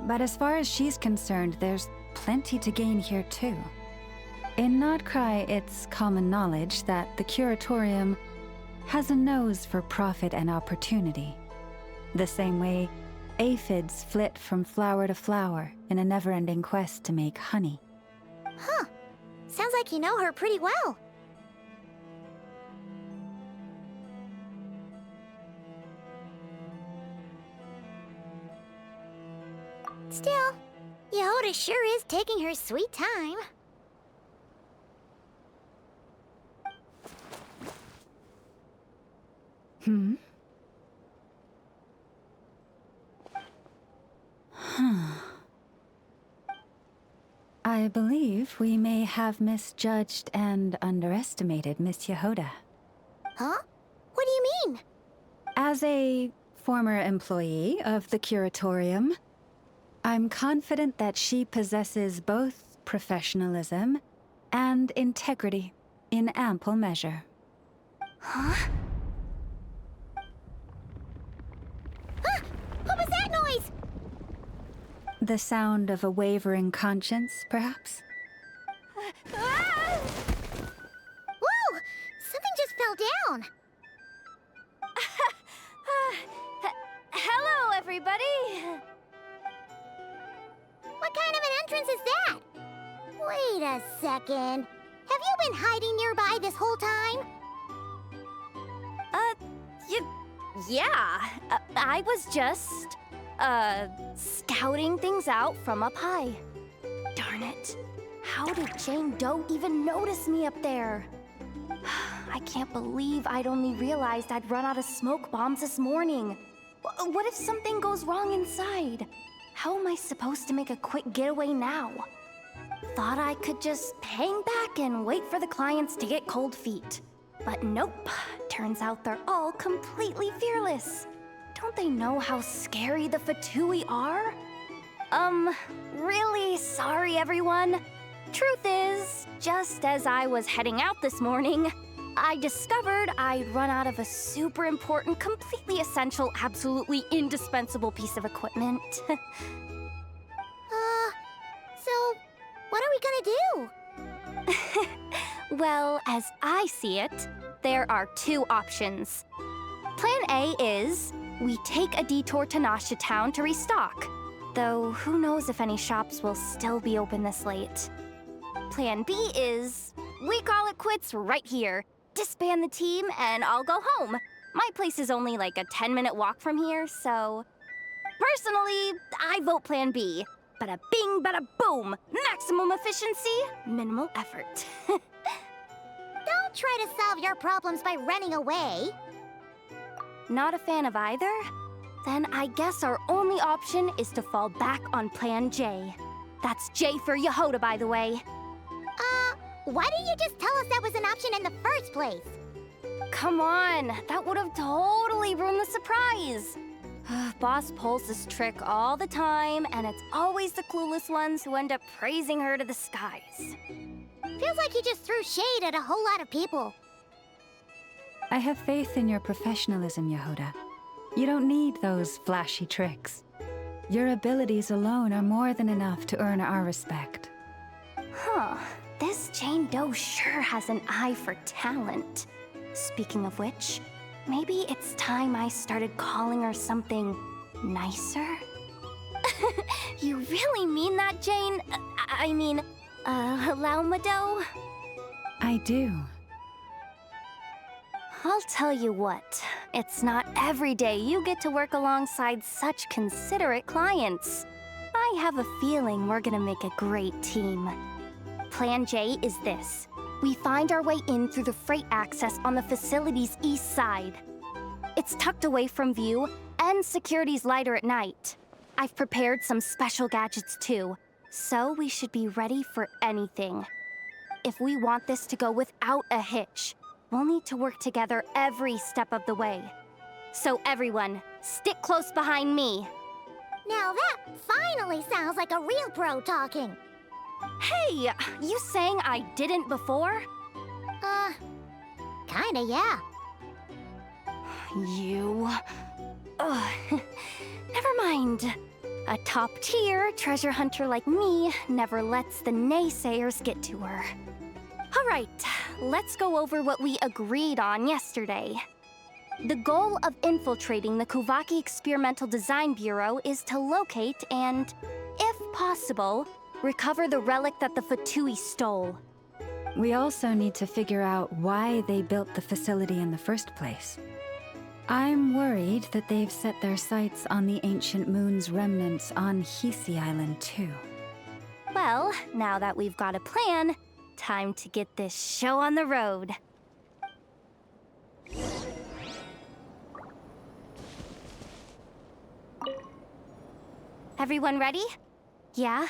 But as far as she's concerned, there's plenty to gain here too. In Nodcry, it's common knowledge that the Curatorium has a nose for profit and opportunity. The same way aphids flit from flower to flower in a never-ending quest to make honey. Huh. Sounds like you know her pretty well. Still, Yehoda sure is taking her sweet time. I believe we may have misjudged and underestimated Miss Yehoda. Huh? What do you mean? As a former employee of the Curatorium, I'm confident that she possesses both professionalism and integrity in ample measure. Huh? Ah! What was that noise? The sound of a wavering conscience, perhaps? Ah! Whoa! Something just fell down. Hello, everybody! What kind of an entrance is that? Wait a second. Have you been hiding nearby this whole time? Yeah. I was just, scouting things out from up high. Darn it. How did Jane Doe even notice me up there? I can't believe I'd only realized I'd run out of smoke bombs this morning. What if something goes wrong inside? How am I supposed to make a quick getaway now? Thought I could just hang back and wait for the clients to get cold feet. But nope. Turns out they're all completely fearless. Don't they know how scary the Fatui are? Really sorry, everyone. Truth is, just as I was heading out this morning, I discovered I'd run out of a super important, completely essential, absolutely indispensable piece of equipment. So, what are we gonna do? Well, as I see it, there are two options. Plan A is we take a detour to Nasha Town to restock, though who knows if any shops will still be open this late. Plan B is we call it quits right here, disband the team, and I'll go home. My place is only like a 10-minute walk from here, so... Personally, I vote Plan B. Bada bing, bada boom! Maximum efficiency, minimal effort. Don't try to solve your problems by running away. Not a fan of either? Then I guess our only option is to fall back on Plan J. That's J for Yehoda, by the way. Why didn't you just tell us that was an option in the first place? Come on, that would have totally ruined the surprise. Boss pulls this trick all the time, and it's always the clueless ones who end up praising her to the skies. Feels like he just threw shade at a whole lot of people. I have faith in your professionalism, Yehoda. You don't need those flashy tricks. Your abilities alone are more than enough to earn our respect. Huh. This Jane Doe sure has an eye for talent. Speaking of which, maybe it's time I started calling her something nicer? You really mean that, Jane? Laumado? I do. I'll tell you what, it's not every day you get to work alongside such considerate clients. I have a feeling we're gonna make a great team. Plan J is this. We find our way in through the freight access on the facility's east side. It's tucked away from view, and security's lighter at night. I've prepared some special gadgets too, so we should be ready for anything. If we want this to go without a hitch, we'll need to work together every step of the way. So everyone, stick close behind me. Now that finally sounds like a real pro talking. Hey, you saying I didn't before? Kinda, yeah. You... Never mind. A top-tier treasure hunter like me never lets the naysayers get to her. All right, let's go over what we agreed on yesterday. The goal of infiltrating the Kuvaki Experimental Design Bureau is to locate and, if possible, recover the relic that the Fatui stole. We also need to figure out why they built the facility in the first place. I'm worried that they've set their sights on the ancient moon's remnants on Hisi Island too. Well, now that we've got a plan, time to get this show on the road. Everyone ready? Yeah?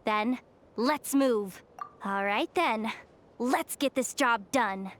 Then, let's move. All right then, let's get this job done.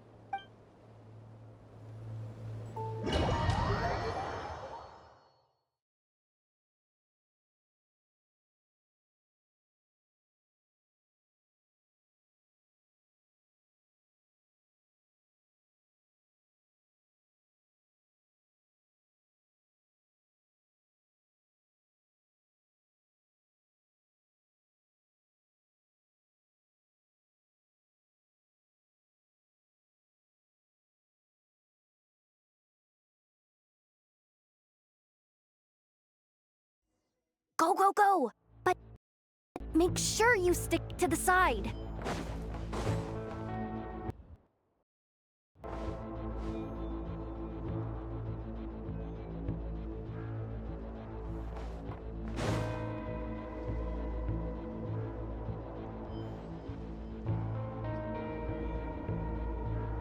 Go, go, go! But make sure you stick to the side.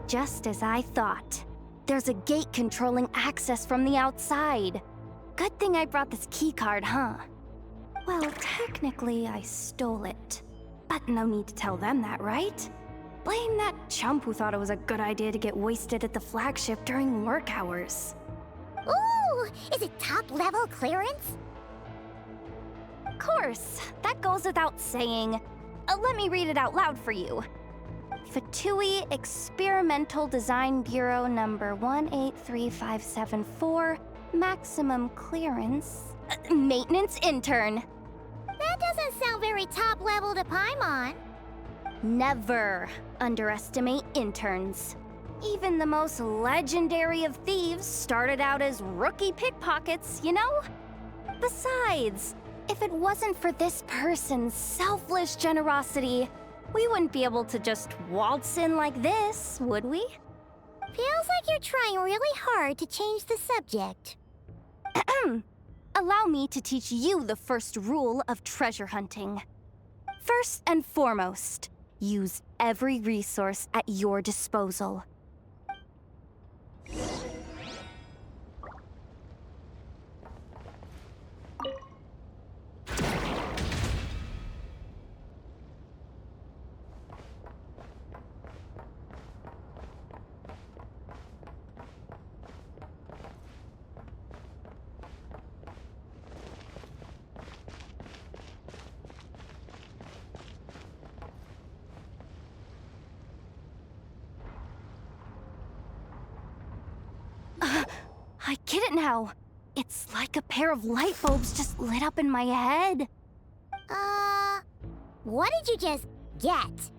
Just as I thought. There's a gate controlling access from the outside. Good thing I brought this keycard, huh? Well, technically, I stole it. But no need to tell them that, right? Blame that chump who thought it was a good idea to get wasted at the flagship during work hours. Ooh, is it top-level clearance? Of course, that goes without saying. Let me read it out loud for you. Fatui Experimental Design Bureau number 183574, maximum clearance, maintenance intern. That doesn't sound very top-level to Paimon. Never underestimate interns. Even the most legendary of thieves started out as rookie pickpockets, you know? Besides, if it wasn't for this person's selfless generosity, we wouldn't be able to just waltz in like this, would we? Feels like you're trying really hard to change the subject. Allow me to teach you the first rule of treasure hunting. First and foremost, use every resource at your disposal. I get it now. It's like a pair of light bulbs just lit up in my head. What did you just get?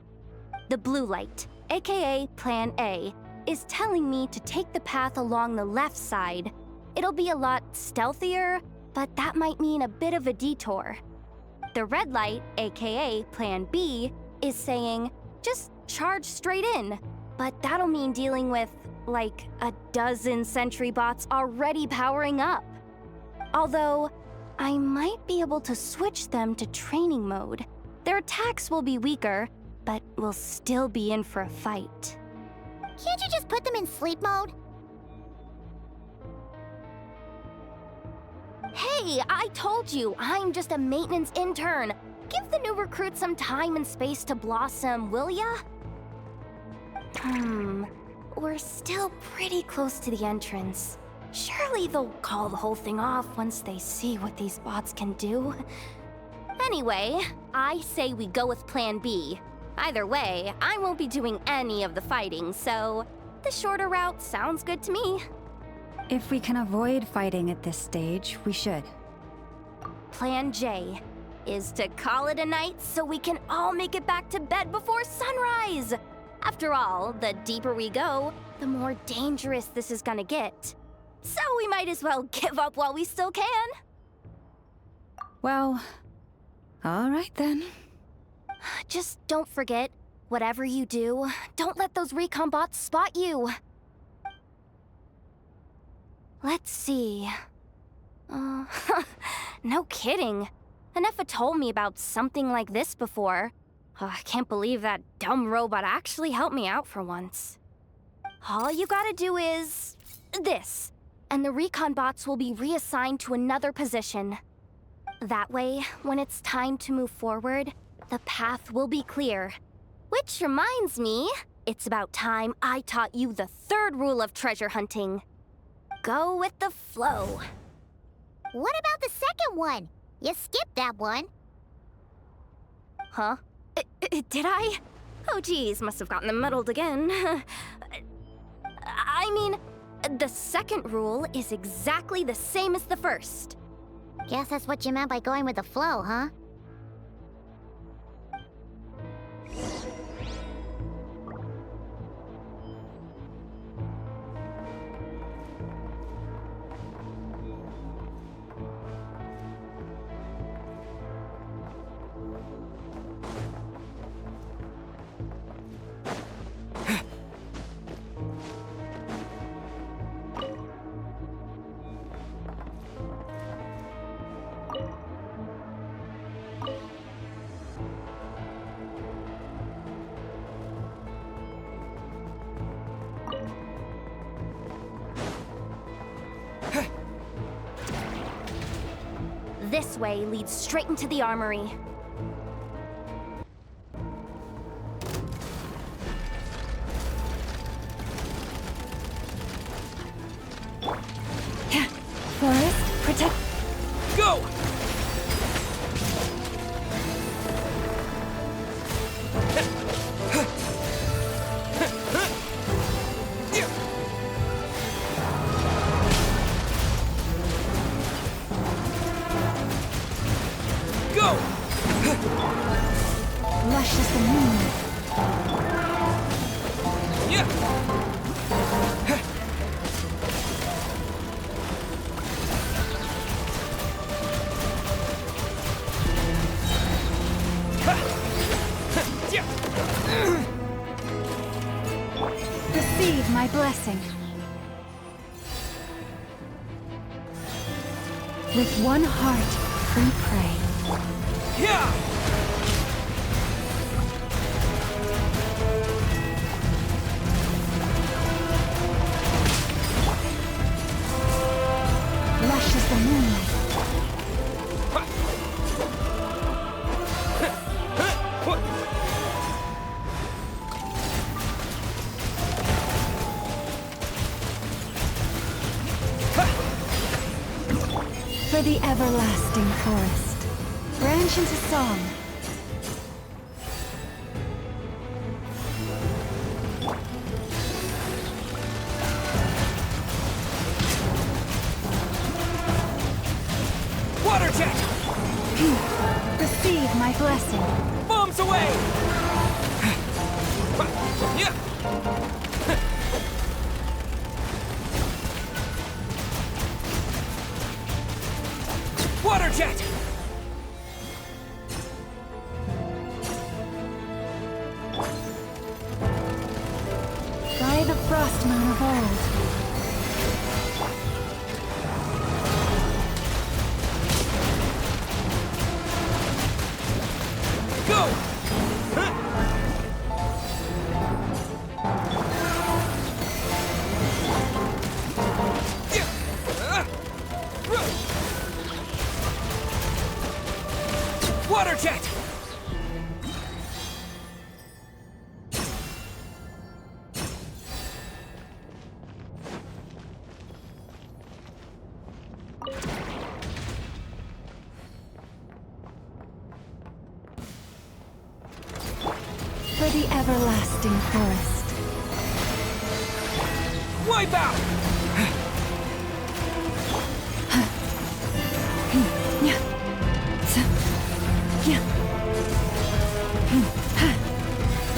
The blue light, aka Plan A, is telling me to take the path along the left side. It'll be a lot stealthier, but that might mean a bit of a detour. The red light, aka Plan B, is saying, just charge straight in. But that'll mean dealing with, like, a dozen sentry bots already powering up. Although, I might be able to switch them to training mode. Their attacks will be weaker, but we'll still be in for a fight. Can't you just put them in sleep mode? Hey, I told you, I'm just a maintenance intern. Give the new recruits some time and space to blossom, will ya? We're still pretty close to the entrance. Surely they'll call the whole thing off once they see what these bots can do. Anyway, I say we go with Plan B. Either way, I won't be doing any of the fighting, so the shorter route sounds good to me. If we can avoid fighting at this stage, we should. Plan J is to call it a night so we can all make it back to bed before sunrise. After all, the deeper we go, the more dangerous this is gonna get. So we might as well give up while we still can. Well, all right then. Just don't forget, whatever you do, don't let those recon bots spot you. Let's see. No kidding. Enough told me about something like this before. I can't believe that dumb robot actually helped me out for once. All you gotta do is this, and the recon bots will be reassigned to another position. That way, when it's time to move forward, the path will be clear. Which reminds me, it's about time I taught you the third rule of treasure hunting. Go with the flow. What about the second one? You skipped that one. Huh? Did I? Oh geez, must have gotten muddled again. I mean, the second rule is exactly the same as the first. Guess that's what you meant by going with the flow, huh? This way leads straight into the armory. Forest, protect. Go! Go! Lush as the moon. Yeah! Receive my blessing. With one heart, we pray. Yeah! Lush as the moonlight. For the everlasting forest, branch into song. Water jet! Receive my blessing. Bombs away! Yeah! Water jet! By the frost moon of old. Go! Water jet! For the everlasting forest. Wipe out!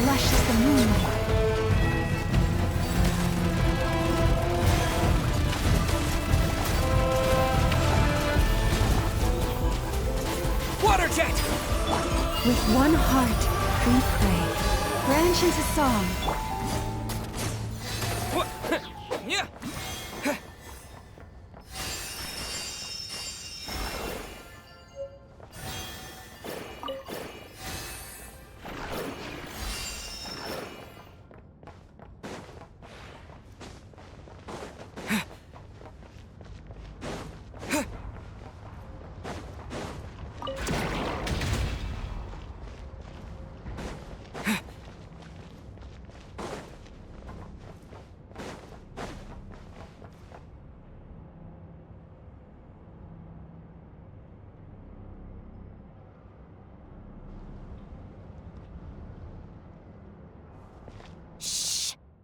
Lush as the moonlight. Water jet! With one heart, we pray. Branch into song. Yeah!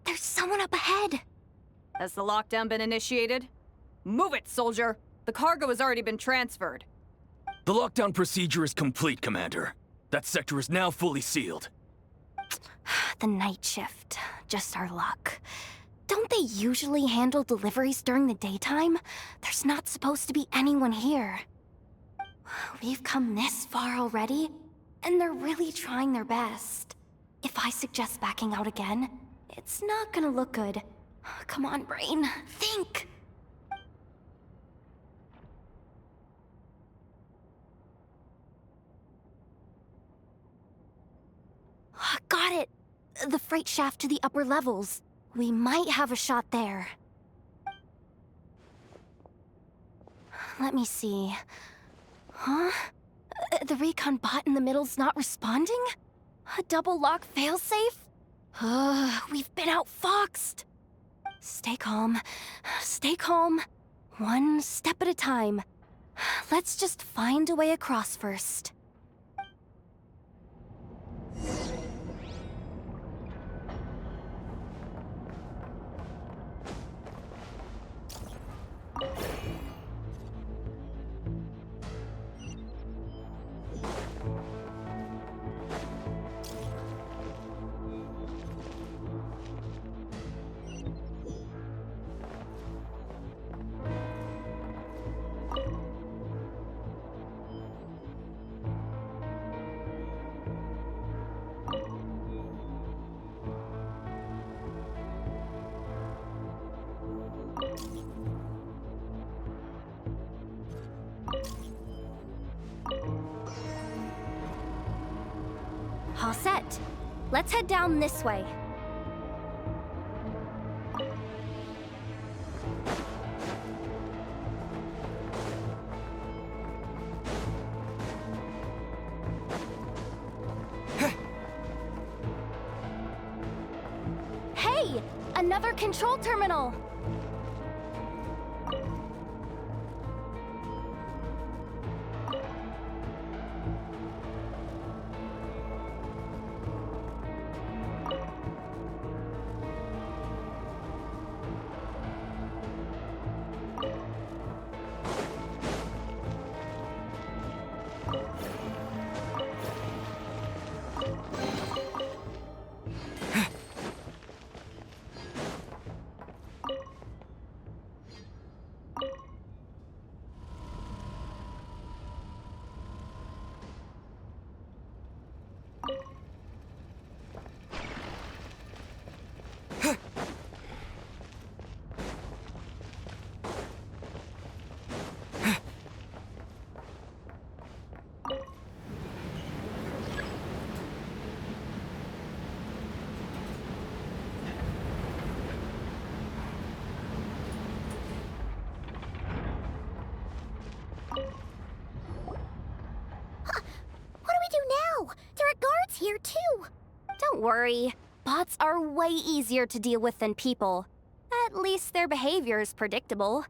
There's someone up ahead. Has the lockdown been initiated? Move it, soldier! The cargo has already been transferred. The lockdown procedure is complete, Commander. That sector is now fully sealed. The night shift. Just our luck. Don't they usually handle deliveries during the daytime? There's not supposed to be anyone here. We've come this far already, and they're really trying their best. If I suggest backing out again, it's not gonna look good. Come on, brain. Think! Got it! The freight shaft to the upper levels. We might have a shot there. Let me see. Huh? The recon bot in the middle's not responding? A double lock failsafe? We've been outfoxed. Stay calm. Stay calm. One step at a time. Let's just find a way across first. All set. Let's head down this way. Hey! Another control terminal! Here too. Don't worry. Bots are way easier to deal with than people. At least their behavior is predictable.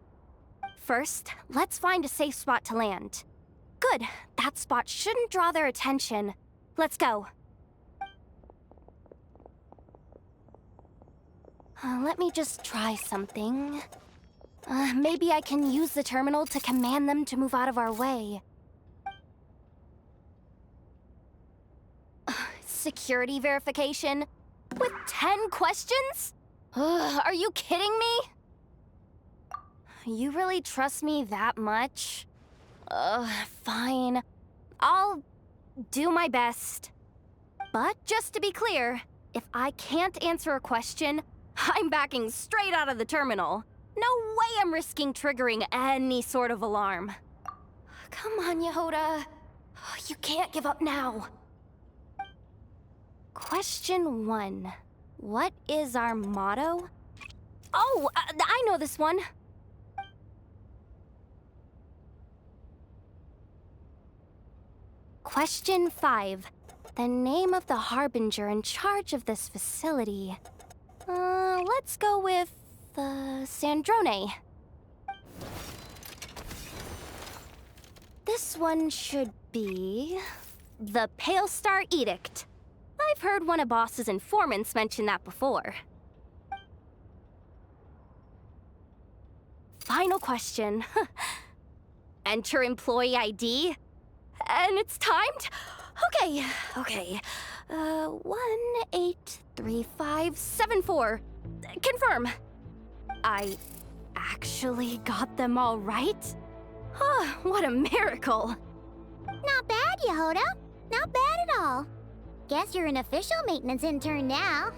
First, let's find a safe spot to land. Good. That spot shouldn't draw their attention. Let's go. Let me just try something. Maybe I can use the terminal to command them to move out of our way. Security verification? With 10 questions? Are you kidding me? You really trust me that much? Fine. I'll do my best. But just to be clear, if I can't answer a question, I'm backing straight out of the terminal. No way I'm risking triggering any sort of alarm. Come on, Yehoda. You can't give up now. Question 1. What is our motto? Oh, I know this one. Question 5. The name of the harbinger in charge of this facility. Let's go with, Sandrone. This one should be the Pale Star Edict. I've heard one of Boss's informants mention that before. Final question. Enter employee ID. And it's timed? Okay. 183574. Confirm. I actually got them all right? What a miracle. Not bad, Yehoda. Not bad at all. Guess you're an official maintenance intern now.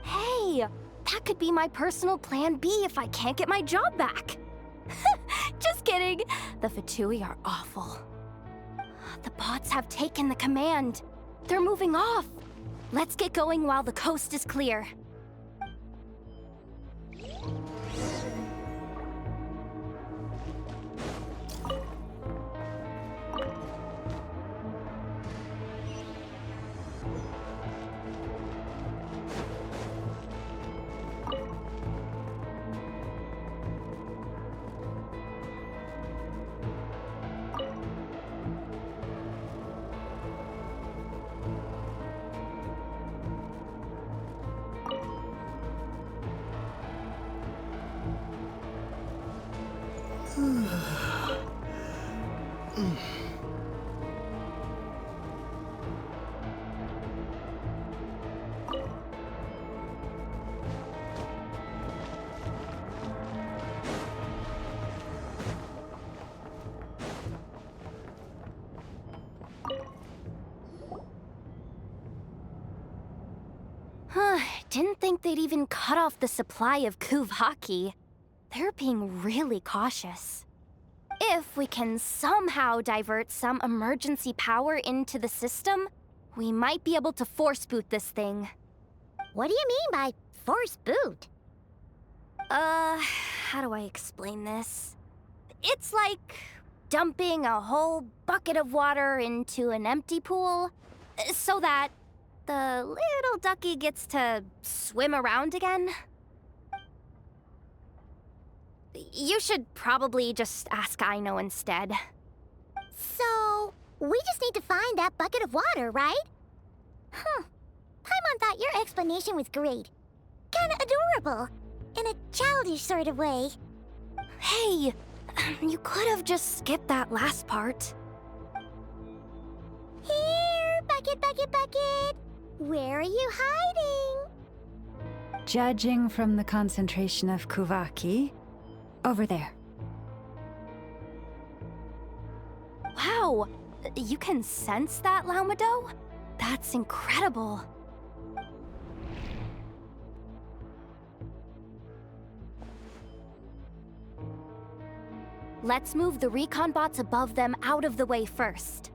Hey, that could be my personal plan B if I can't get my job back. Just kidding. The Fatui are awful. The bots have taken the command. They're moving off. Let's get going while the coast is clear. Didn't think they'd even cut off the supply of Kuvaki. They're being really cautious. If we can somehow divert some emergency power into the system, we might be able to force boot this thing. What do you mean by force boot? How do I explain this? It's like dumping a whole bucket of water into an empty pool, so that the little ducky gets to swim around again. You should probably just ask Aino instead. So, we just need to find that bucket of water, right? Paimon thought your explanation was great. Kinda adorable. In a childish sort of way. Hey, you could have just skipped that last part. Here, bucket, bucket, bucket. Where are you hiding? Judging from the concentration of Kuvaki, over there. Wow, you can sense that, Laumado? That's incredible. Let's move the recon bots above them out of the way first.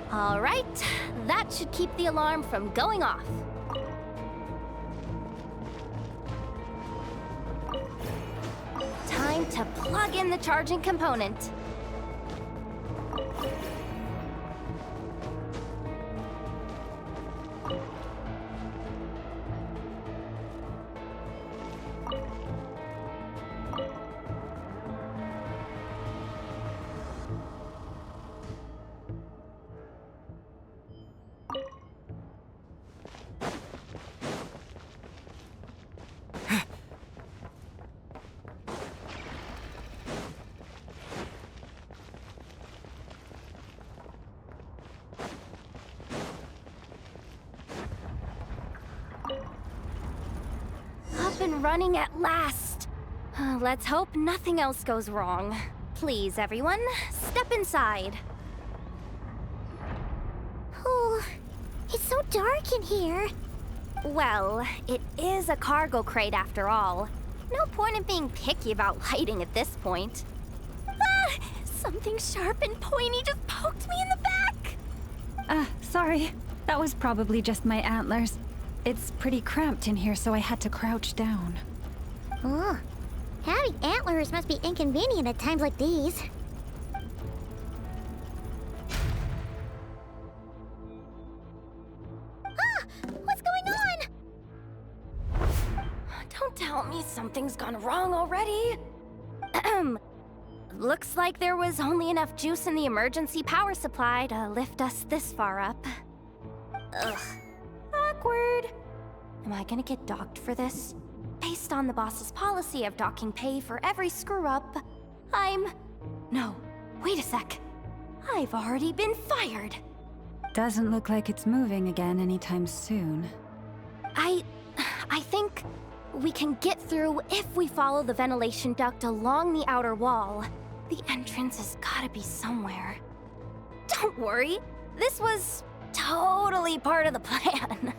All right, that should keep the alarm from going off. Time to plug in the charging component. Up and running at last. Let's hope nothing else goes wrong. Please, everyone, step inside. Oh, it's so dark in here. Well, it is a cargo crate after all. No point in being picky about lighting at this point. Ah! Something sharp and pointy just poked me in the back! Sorry. That was probably just my antlers. It's pretty cramped in here, so I had to crouch down. Oh, having antlers must be inconvenient at times like these. What's going on? Don't tell me something's gone wrong already. Looks like there was only enough juice in the emergency power supply to lift us this far up. Ugh. Awkward. Am I gonna get docked for this? Based on the boss's policy of docking pay for every screw-up, No, wait a sec. I've already been fired. Doesn't look like it's moving again anytime soon. I think we can get through if we follow the ventilation duct along the outer wall. The entrance has gotta be somewhere. Don't worry, this was totally part of the plan.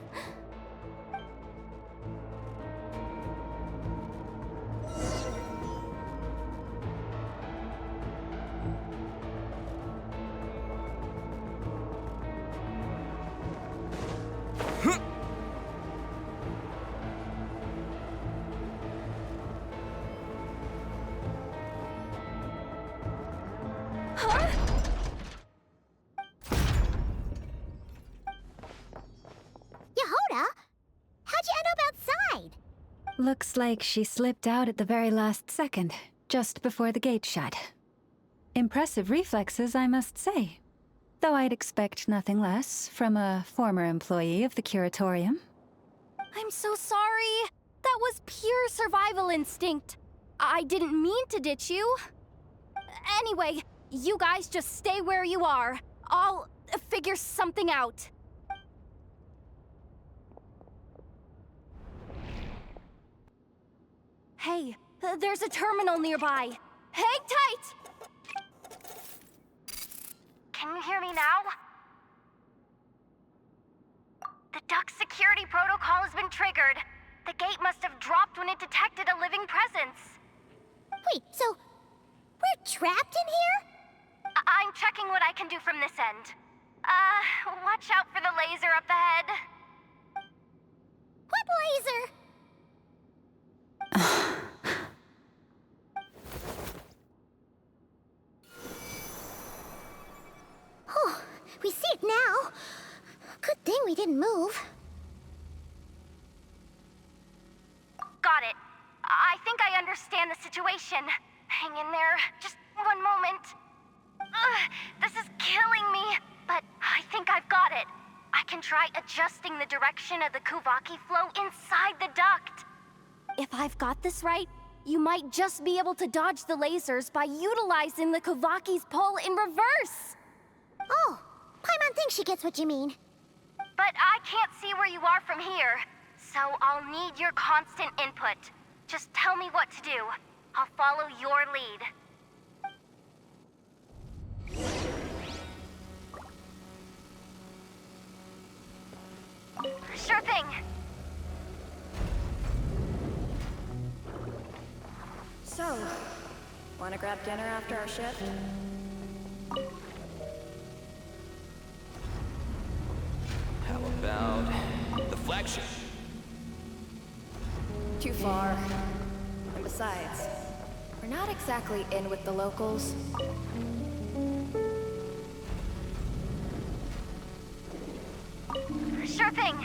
Yehoda, how'd you end up outside? Looks like she slipped out at the very last second, just before the gate shut. Impressive reflexes, I must say. Though I'd expect nothing less from a former employee of the Curatorium. I'm so sorry. That was pure survival instinct. I didn't mean to ditch you. Anyway, you guys just stay where you are. I'll figure something out. Hey, there's a terminal nearby. Hang tight! Can you hear me now? The duck security protocol has been triggered. The gate must have dropped when it detected a living presence. Wait, so we're trapped in here? I'm checking what I can do from this end. Watch out for the laser up ahead. What laser? Oh, we see it now. Good thing we didn't move. Got it. I think I understand the situation. Hang in there. Just one moment. This is killing me, but I think I've got it. I can try adjusting the direction of the Kuvaki flow inside the duct. If I've got this right, you might just be able to dodge the lasers by utilizing the Kuvaki's pull in reverse. Oh, Paimon thinks she gets what you mean. But I can't see where you are from here, so I'll need your constant input. Just tell me what to do. I'll follow your lead. Sure thing. So, wanna grab dinner after our shift? How about the flagship? Too far. And besides, we're not exactly in with the locals. Sure thing.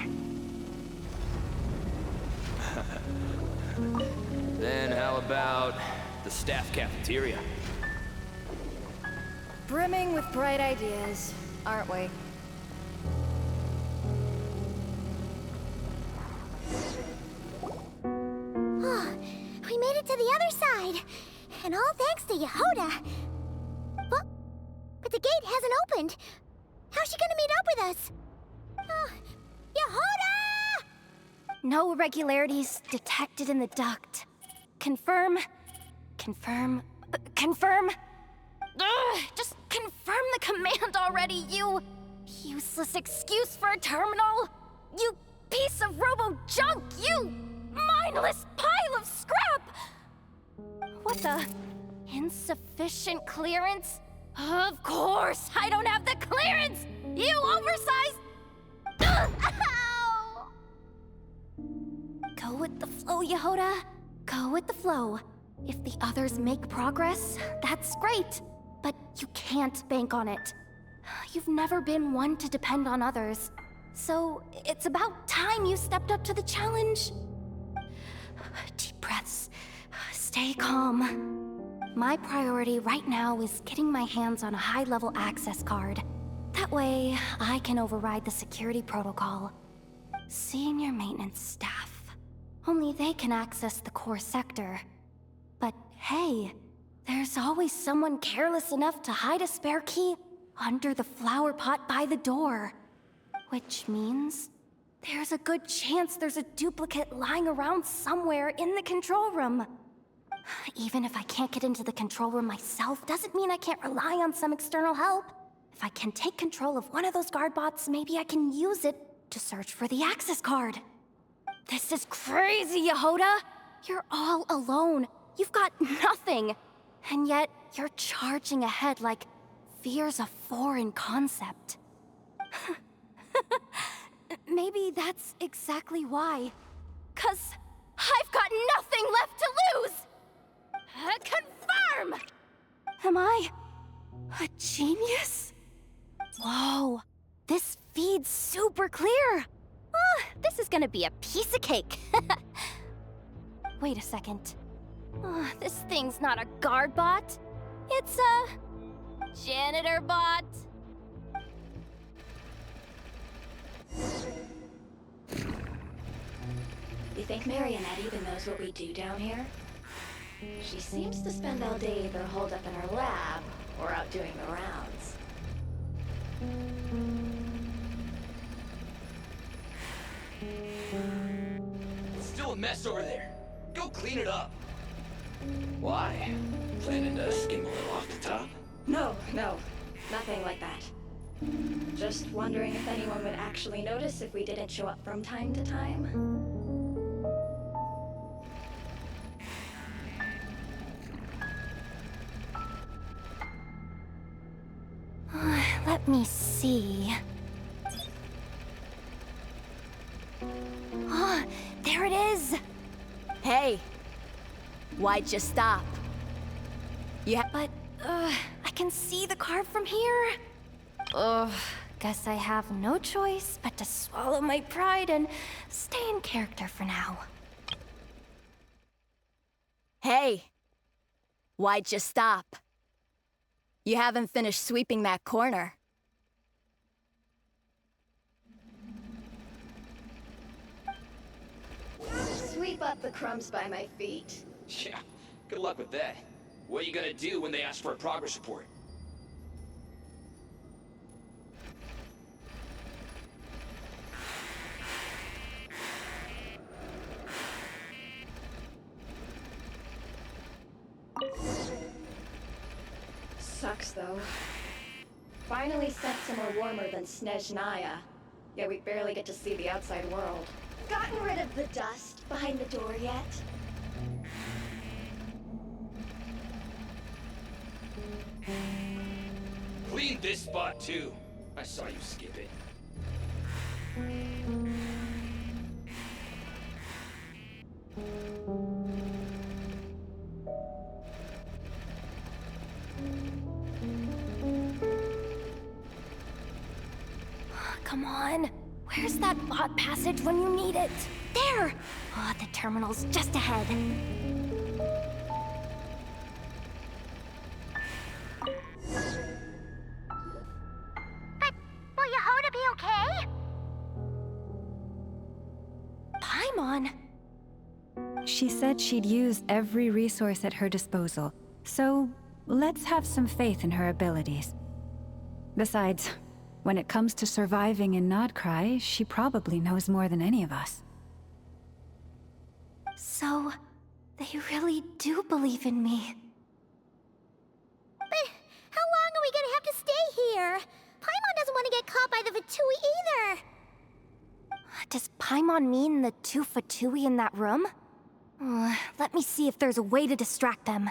Then how about the staff cafeteria? Brimming with bright ideas, aren't we? Oh, we made it to the other side. And all thanks to Yehoda. But the gate hasn't opened. How's she gonna meet up with us? Yehoda! No irregularities detected in the duct. Confirm. Confirm. Confirm. Ugh, just confirm the command already, you useless excuse for a terminal. You piece of robo-junk, you mindless pile of scrap! What the? Insufficient clearance? Of course, I don't have the clearance! You oversized... Ugh, ow! Go with the flow, Yehoda. Go with the flow. If the others make progress, that's great. But you can't bank on it. You've never been one to depend on others. So it's about time you stepped up to the challenge. Deep breaths. Stay calm. My priority right now is getting my hands on a high-level access card. That way, I can override the security protocol. Senior maintenance staff. Only they can access the core sector. But hey, there's always someone careless enough to hide a spare key under the flower pot by the door. Which means there's a good chance there's a duplicate lying around somewhere in the control room. Even if I can't get into the control room myself, doesn't mean I can't rely on some external help. If I can take control of one of those guard bots, maybe I can use it to search for the access card. This is crazy, Yehoda! You're all alone. You've got nothing. And yet, you're charging ahead like fear's a foreign concept. Maybe that's exactly why. 'Cause I've got nothing left to lose! Confirm! Am I a genius? Whoa, this feed's super clear. This is gonna be a piece of cake. Wait a second. This thing's not a guard bot. It's Janitor bot! You think Marionette even knows what we do down here? She seems to spend all day either holed up in her lab or out doing the rounds. It's still a mess over there. Go clean it up. Why? Planning to skim a little off the top? No, nothing like that. Just wondering if anyone would actually notice if we didn't show up from time to time. Let me see. Oh, there it is! Hey! Why'd you stop? But, I can see the car from here. Guess I have no choice but to swallow my pride and stay in character for now. Hey! Why'd you stop? You haven't finished sweeping that corner. Sweep up the crumbs by my feet. Yeah, good luck with that. What are you gonna do when they ask for a progress report? Sucks, though. Finally sent somewhere warmer than Snezhnaya, yet we barely get to see the outside world. Gotten rid of the dust behind the door yet? Clean this spot too. I saw you skip it. Come on. Where's that bot passage when you need it? There! Oh, the terminal's just ahead. But will Yehoda be okay? Paimon? She said she'd use every resource at her disposal, so let's have some faith in her abilities. Besides, when it comes to surviving in Nodcry, she probably knows more than any of us. So, they really do believe in me. But how long are we gonna have to stay here? Paimon doesn't want to get caught by the Fatui either. Does Paimon mean the two Fatui in that room? Let me see if there's a way to distract them.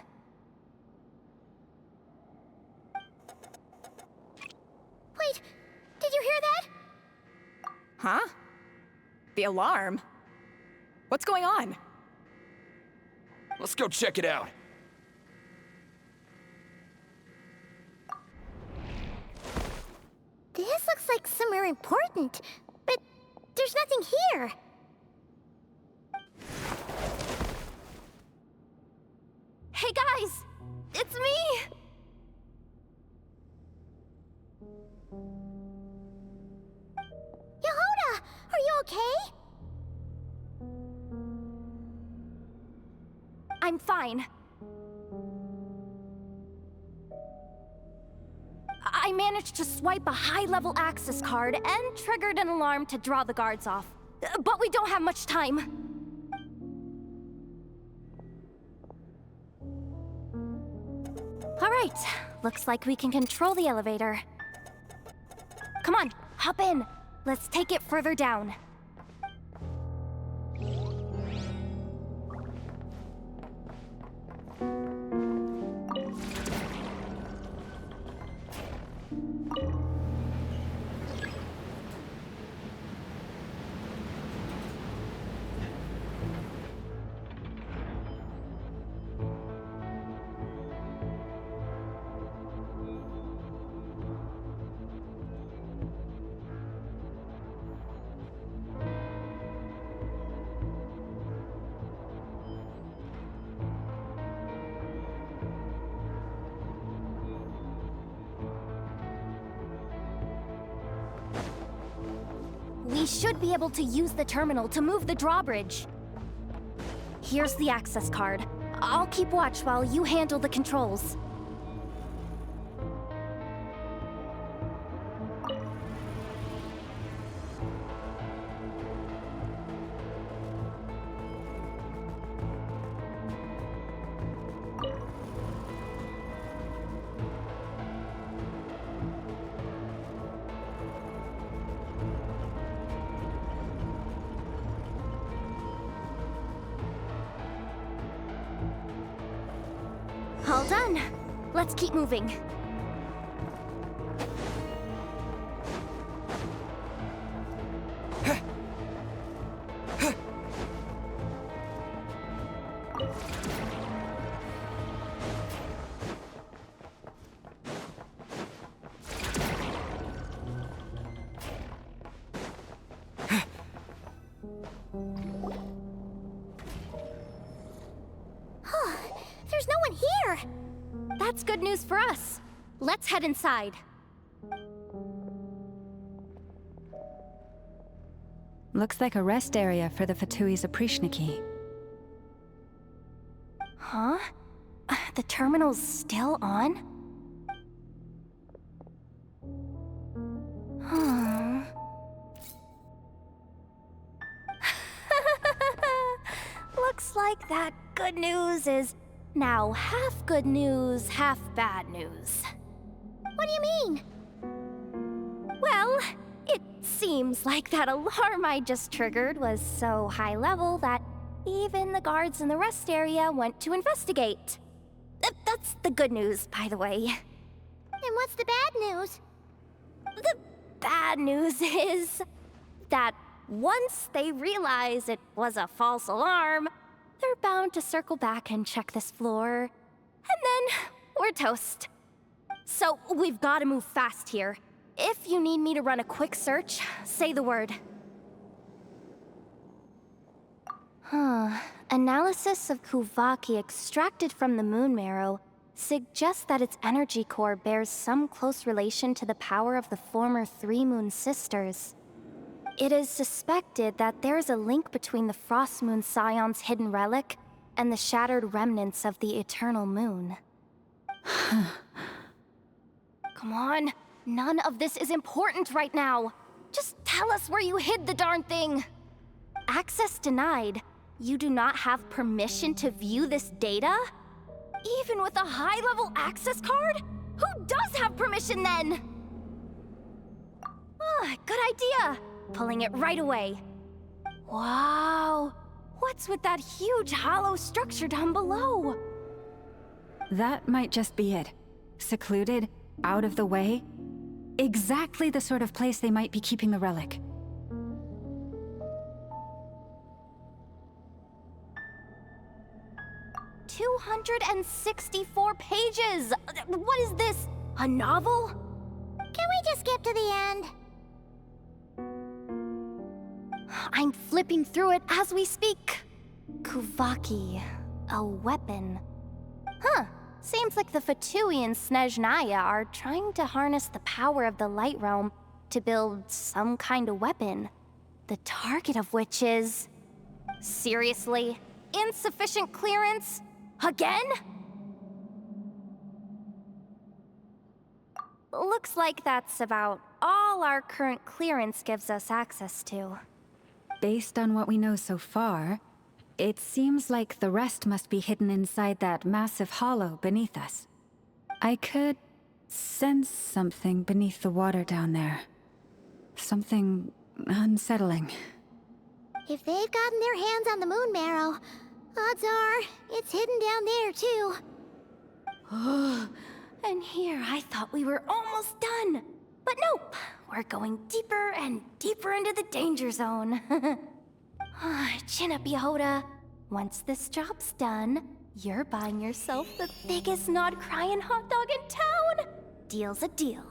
Wait, did you hear that? Huh? The alarm? What's going on? Let's go check it out. This looks like somewhere important, but there's nothing here. Hey guys! It's me! Yehoda, are you okay? I'm fine. I managed to swipe a high-level access card and triggered an alarm to draw the guards off. But we don't have much time. All right, looks like we can control the elevator. Come on, hop in. Let's take it further down. we should be able to use the terminal to move the drawbridge. Here's the access card. I'll keep watch while you handle the controls. All done. Let's keep moving. There's no one here! That's good news for us. Let's head inside. Looks like a rest area for the Fatui's Oprishniki. Huh? The terminal's still on? Huh. Looks like that good news is now half good news, half bad news. What do you mean? Well, it seems like that alarm I just triggered was so high level that even the guards in the rest area went to investigate. That's the good news, by the way. And what's the bad news? The bad news is that once they realize it was a false alarm, they're bound to circle back and check this floor. And then we're toast. So we've got to move fast here. If you need me to run a quick search, say the word. Analysis of Kuvaki extracted from the moon marrow suggests that its energy core bears some close relation to the power of the former Three Moon Sisters. It is suspected that there is a link between the Frost Moon Scion's hidden relic and the shattered remnants of the Eternal Moon. Come on, none of this is important right now. Just tell us where you hid the darn thing. Access denied. You do not have permission to view this data? Even with a high-level access card? Who does have permission then? Good idea. Pulling it right away. Wow. What's with that huge hollow structure down below? That might just be it. Secluded, out of the way. Exactly the sort of place they might be keeping the relic. "264 pages! What is this? A novel? Can we just skip to the end? I'm flipping through it as we speak. Kuvaki, a weapon. Huh. Seems like the Fatui and Snezhnaya are trying to harness the power of the Light Realm to build some kind of weapon. The target of which is... Seriously? Insufficient clearance? Again? Looks like that's about all our current clearance gives us access to. Based on what we know so far, it seems like the rest must be hidden inside that massive hollow beneath us. I could sense something beneath the water down there. Something unsettling. If they've gotten their hands on the moon marrow, odds are it's hidden down there too. And here I thought we were almost done. But nope, we're going deeper and deeper into the danger zone. Chin up, Yehoda. Once this job's done, you're buying yourself the biggest nod-crying hot dog in town. Deal's a deal.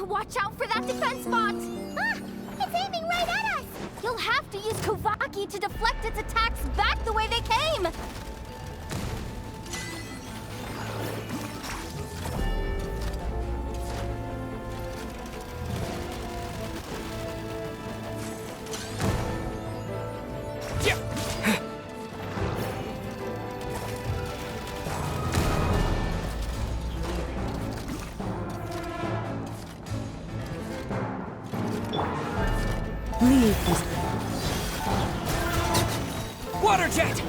Watch out for that defense bot! Ah! It's aiming right at us! You'll have to use Kuvaki to deflect its attacks back the way they came! Leave this. Water jet!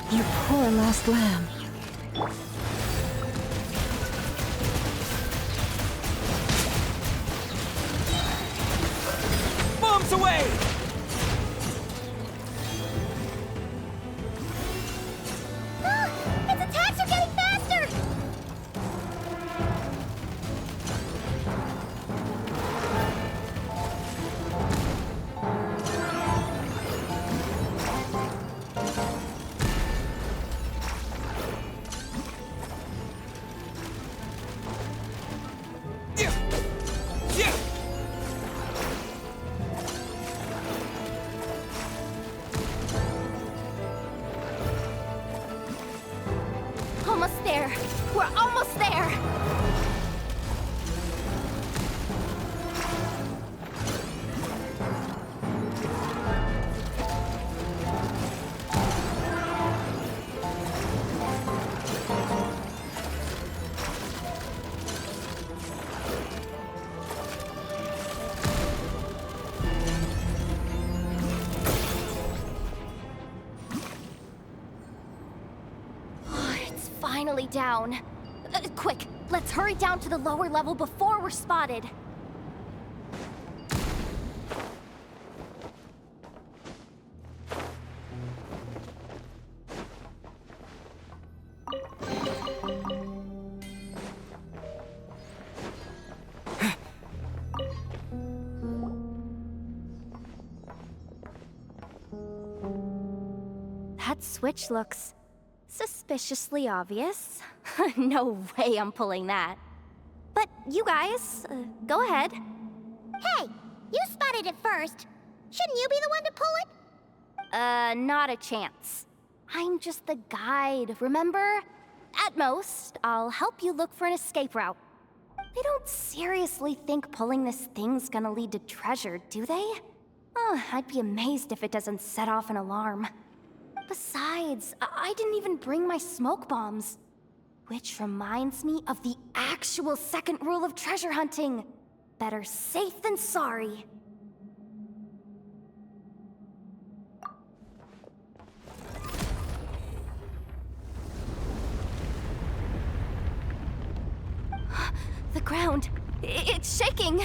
You poor lost lamb. Bombs away! Ah! Its attacks are getting faster! Almost there! We're almost there! It's finally down. Quick, let's hurry down to the lower level before we're spotted. That switch looks suspiciously obvious. No way I'm pulling that. But you guys, go ahead. Hey, you spotted it first. Shouldn't you be the one to pull it? Not a chance. I'm just the guide, remember? At most, I'll help you look for an escape route. They don't seriously think pulling this thing's gonna lead to treasure, do they? I'd be amazed if it doesn't set off an alarm. Besides, I didn't even bring my smoke bombs. Which reminds me of the actual second rule of treasure hunting. Better safe than sorry. The ground, it's shaking.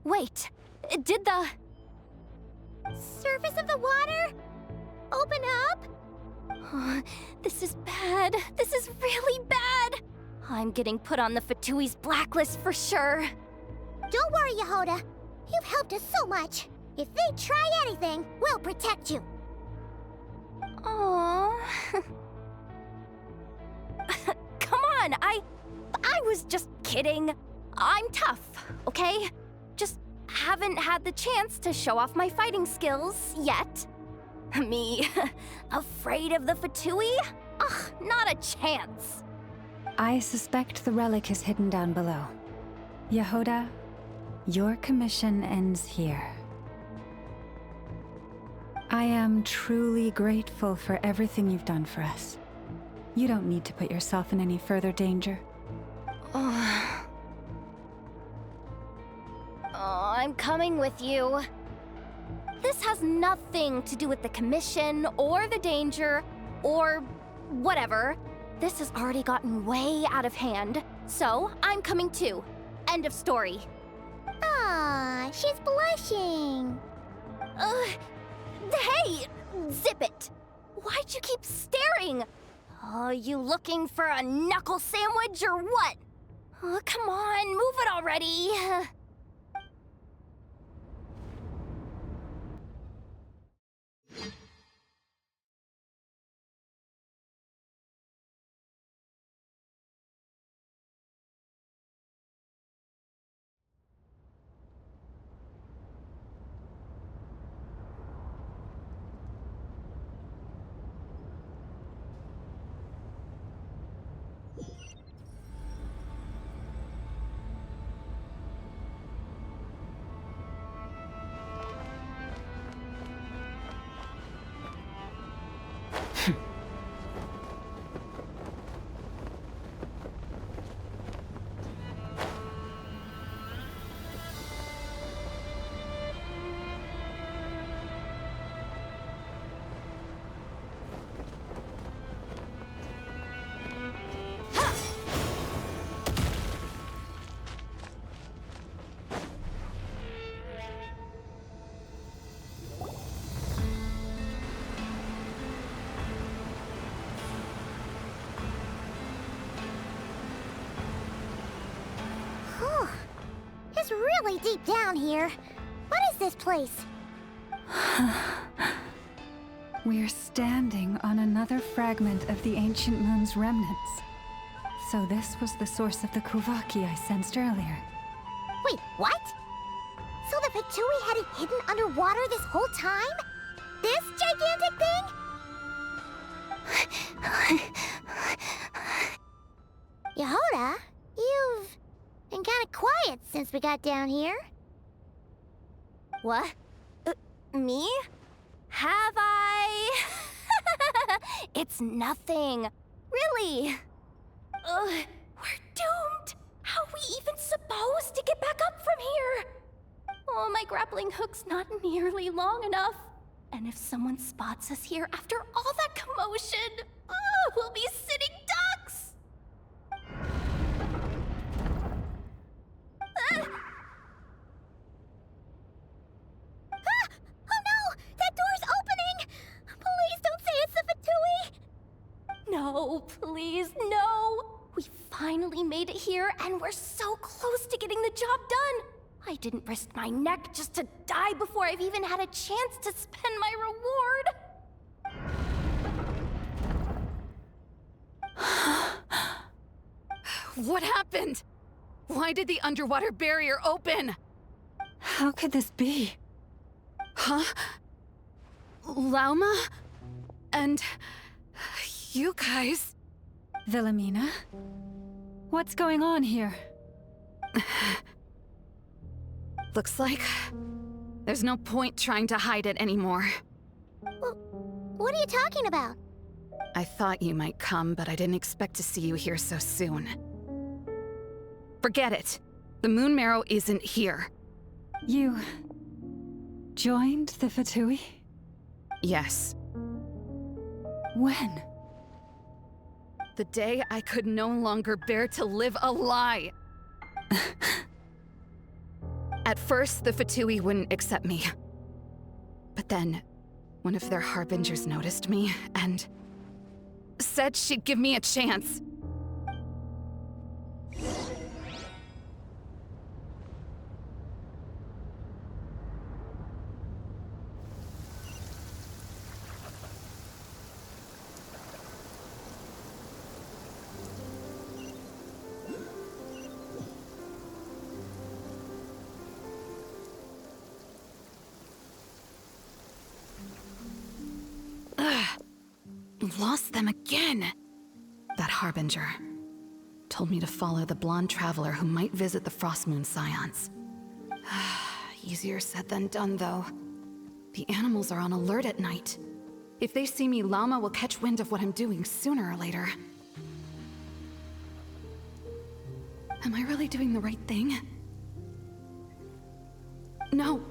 Wait, did the surface of the water open up? This is bad. This is really bad. I'm getting put on the Fatui's blacklist for sure. Don't worry, Yehoda. You've helped us so much. If they try anything, we'll protect you. Aww. Come on, I was just kidding. I'm tough, okay? Just haven't had the chance to show off my fighting skills yet. Me, afraid of the Fatui? Ugh, not a chance. I suspect the relic is hidden down below. Yehoda, your commission ends here. I am truly grateful for everything you've done for us. You don't need to put yourself in any further danger. Oh, I'm coming with you. This has nothing to do with the commission, or the danger, or whatever. This has already gotten way out of hand, so I'm coming too. End of story. Ah, she's blushing. Hey! Zip it! Why'd you keep staring? Oh, you looking for a knuckle sandwich or what? Oh, come on, move it already. It's really deep down here. What is this place? We're standing on another fragment of the ancient moon's remnants. So this was the source of the Kuvaki I sensed earlier. Wait, what? So the Fatui had it hidden underwater this whole time? This gigantic thing? Yehoda, you've been kind of quiet since we got down here. What? Me? Have I? It's nothing. Really. We're doomed. How are we even supposed to get back up from here? Oh, my grappling hook's not nearly long enough. And if someone spots us here after all that commotion, we'll be sitting ducks! Oh no! That door's opening! Please don't say it's the Fatui! No, please, no! We finally made it here, and we're so close to getting the job done! I didn't risk my neck just to die before I've even had a chance to spend my reward! What happened? Why did the underwater barrier open? How could this be? Huh? Lauma? And... you guys... Wilhelmina? What's going on here? Looks like... there's no point trying to hide it anymore. Well, what are you talking about? I thought you might come, but I didn't expect to see you here so soon. Forget it. The Moon Marrow isn't here. You... joined the Fatui? Yes. When? The day I could no longer bear to live a lie. At first, the Fatui wouldn't accept me. But then, one of their harbingers noticed me and said she'd give me a chance. I've lost them again. That Harbinger told me to follow the blonde traveler who might visit the Frostmoon Scions. Easier said than done, though. The animals are on alert at night. If they see me, Llama will catch wind of what I'm doing sooner or later. Am I really doing the right thing? No.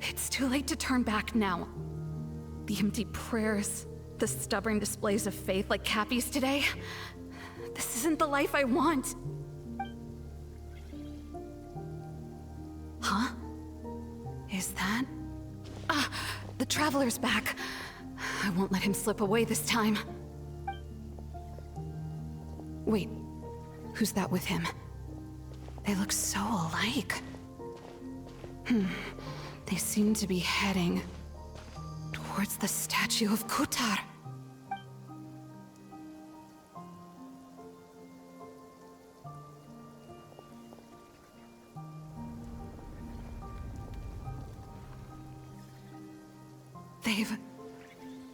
It's too late to turn back now. The empty prayers, the stubborn displays of faith like Cappy's today. This isn't the life I want. Huh? Is that? The Traveler's back. I won't let him slip away this time. Wait, who's that with him? They look so alike. They seem to be heading towards the statue of Kutar. They've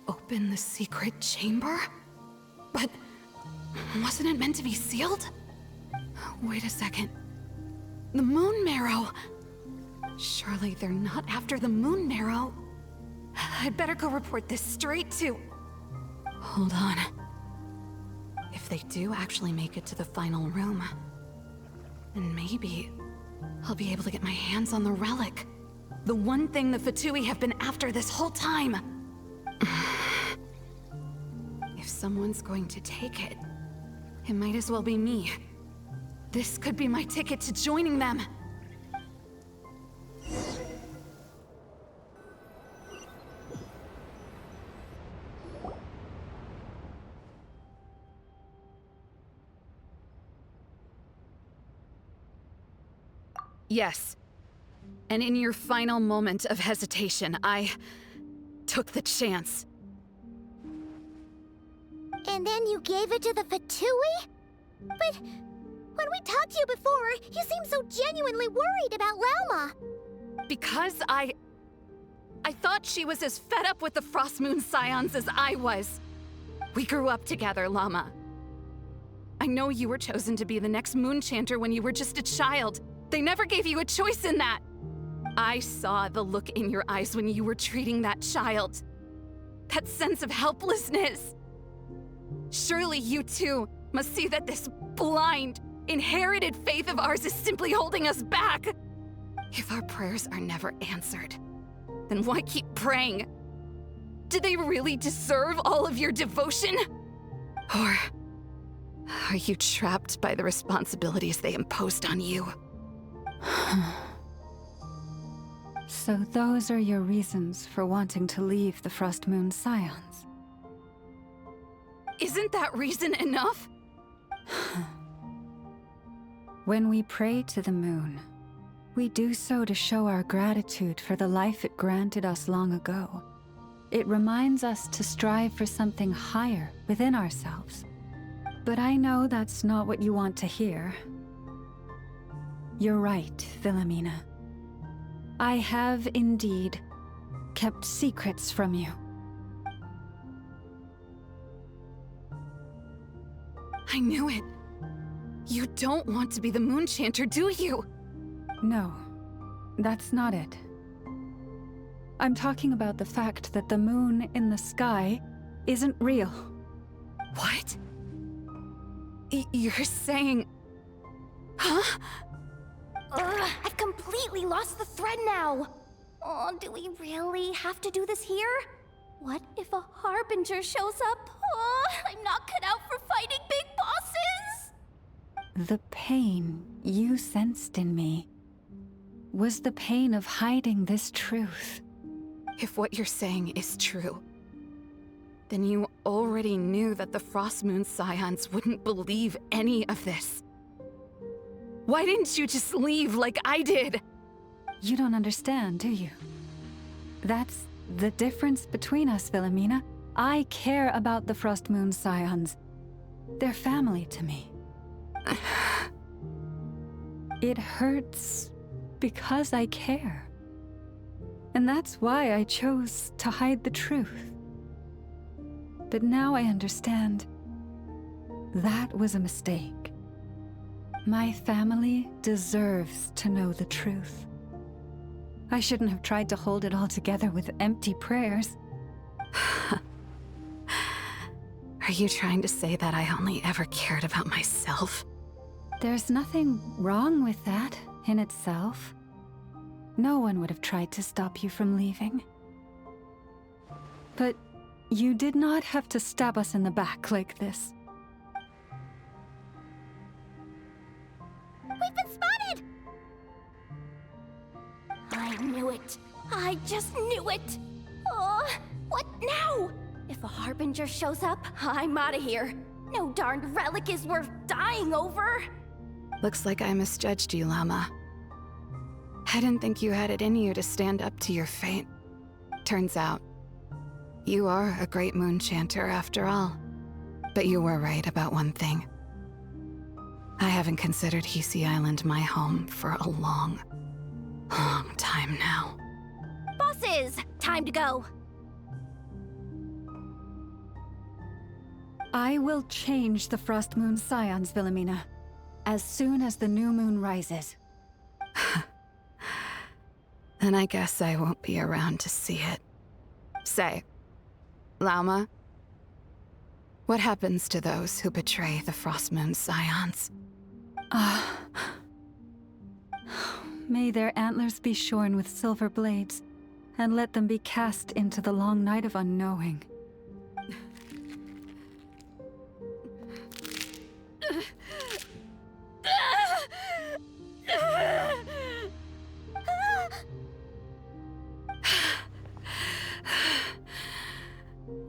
opened the secret chamber? But wasn't it meant to be sealed? Wait a second. The Moon Marrow! Surely they're not after the Moon Marrow. I'd better go report this straight to... Hold on. If they do actually make it to the final room, then maybe I'll be able to get my hands on the relic. The one thing the Fatui have been after this whole time. If someone's going to take it, it might as well be me. This could be my ticket to joining them. Yes. And in your final moment of hesitation, I took the chance. And then you gave it to the Fatui? But when we talked to you before, you seemed so genuinely worried about Llama. Because I thought she was as fed up with the Frostmoon Scions as I was. We grew up together, Llama. I know you were chosen to be the next Moon Chanter when you were just a child. They never gave you a choice in that. I saw the look in your eyes when you were treating that child. That sense of helplessness. Surely you too must see that this blind, inherited faith of ours is simply holding us back. If our prayers are never answered, then why keep praying? Do they really deserve all of your devotion? Or are you trapped by the responsibilities they imposed on you? So those are your reasons for wanting to leave the Frostmoon Scions? Isn't that reason enough? When we pray to the moon, we do so to show our gratitude for the life it granted us long ago. It reminds us to strive for something higher within ourselves. But I know that's not what you want to hear. You're right, Philomena. I have indeed kept secrets from you. I knew it. You don't want to be the Moon Chanter, do you? No, that's not it. I'm talking about the fact that the moon in the sky isn't real. What? You're saying... Huh? Ugh, I've completely lost the thread now. Oh, do we really have to do this here? What if a Harbinger shows up? Oh, I'm not cut out for fighting big bosses! The pain you sensed in me was the pain of hiding this truth. If what you're saying is true, then you already knew that the Frostmoon Scions wouldn't believe any of this. Why didn't you just leave like I did? You don't understand, do you? That's the difference between us, Philomena. I care about the Frostmoon Scions. They're family to me. It hurts because I care. And that's why I chose to hide the truth. but now I understand. That was a mistake. My family deserves to know the truth. I shouldn't have tried to hold it all together with empty prayers. Are you trying to say that I only ever cared about myself? There's nothing wrong with that in itself. No one would have tried to stop you from leaving. But you did not have to stab us in the back like this. We've been spotted! I knew it. I just knew it. Oh, what now? If a Harbinger shows up, I'm out of here. No darned relic is worth dying over. Looks like I misjudged you, Llama. I didn't think you had it in you to stand up to your fate. Turns out, you are a great moon chanter after all. But you were right about one thing. I haven't considered Hisi Island my home for a long time now. Bosses, time to go. I will change the Frost Moon Scions, Wilhelmina, as soon as the new moon rises. Then I guess I won't be around to see it. Say, Llama, what happens to those who betray the Frost Moon Scions? May their antlers be shorn with silver blades, and let them be cast into the long night of unknowing.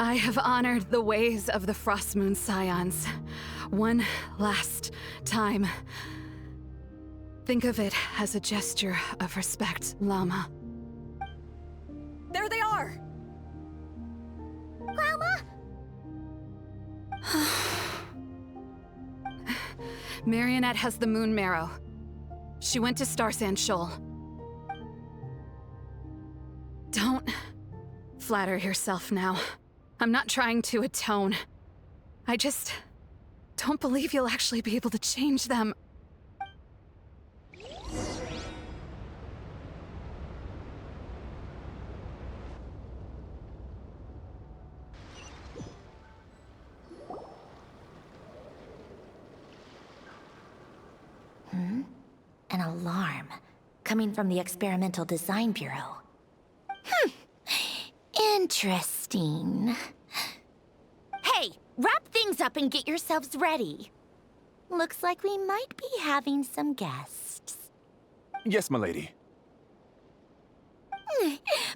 I have honored the ways of the Frost Moon Scions one last time. Think of it as a gesture of respect, Llama. There they are! Llama? Marionette has the moon marrow. She went to Star Sand Shoal. Don't flatter yourself now. I'm not trying to atone. I just don't believe you'll actually be able to change them. An alarm coming from the Experimental Design Bureau. Interesting. Hey, wrap things up and get yourselves ready. Looks like we might be having some guests. Yes, milady.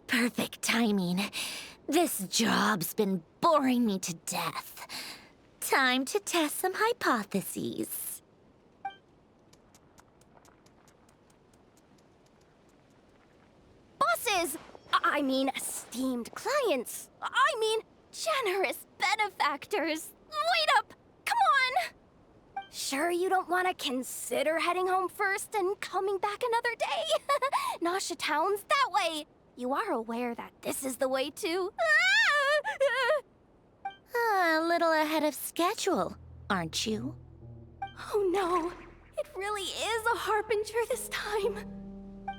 Perfect timing. This job's been boring me to death. Time to test some hypotheses. Bosses! I mean, esteemed clients. I mean, generous benefactors. Wait up! Come on! Sure you don't want to consider heading home first and coming back another day? Nasha Town's that way. You are aware that this is the way too. A little ahead of schedule, aren't you? Oh no, it really is a Harbinger this time.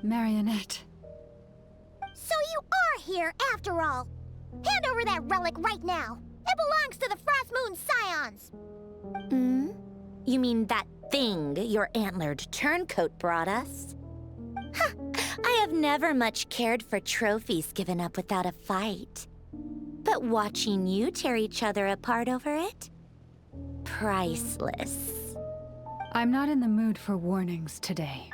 Marionette. So you are here after all. Hand over that relic right now. It belongs to the Frost Moon Scions. You mean that thing your antlered turncoat brought us? Huh. I have never much cared for trophies given up without a fight. But watching you tear each other apart over it? Priceless. I'm not in the mood for warnings today.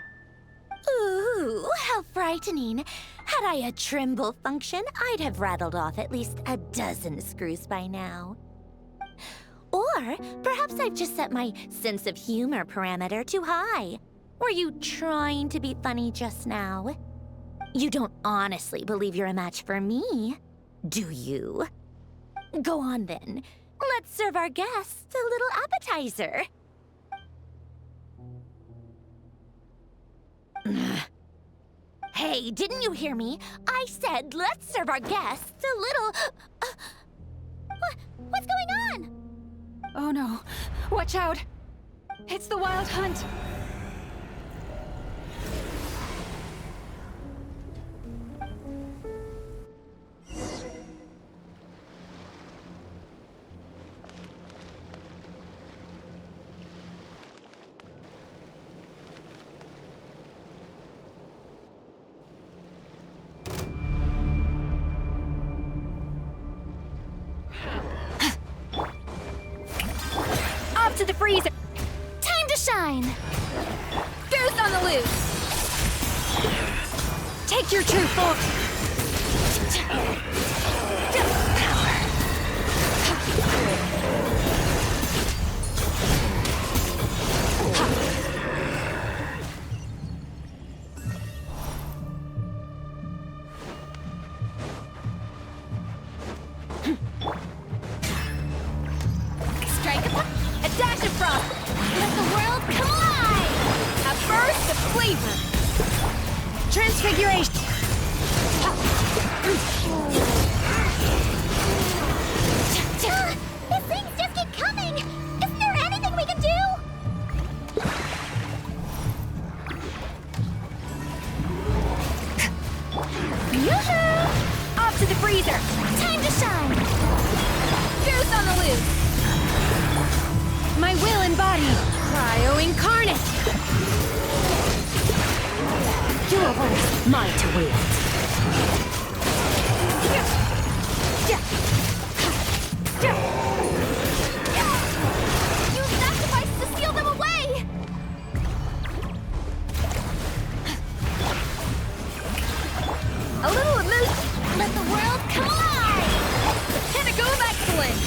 Ooh, how frightening. Had I a Trimble function, I'd have rattled off at least a dozen screws by now. Or perhaps I've just set my sense of humor parameter too high. Were you trying to be funny just now? You don't honestly believe you're a match for me, do you? Go on then. Let's serve our guests a little appetizer. Hey, didn't you hear me? I said let's serve our guests a little... What's going Oh no. Watch out! It's the Wild Hunt! Off to the freezer! Time to shine! Goose on the loose! Take your true form! Strike a dash of frost! Let the world come alive! A burst of flavor! Transfiguration! These things just keep coming! Isn't there anything we can do? Yoo-hoo! Off to the freezer! Time to shine! Goose on the loose! My will embodied! Cryo incarnate! Yours, mine to wield. Use that device to seal them away! A little emotion! Let the world come alive! Pinnacle of excellence!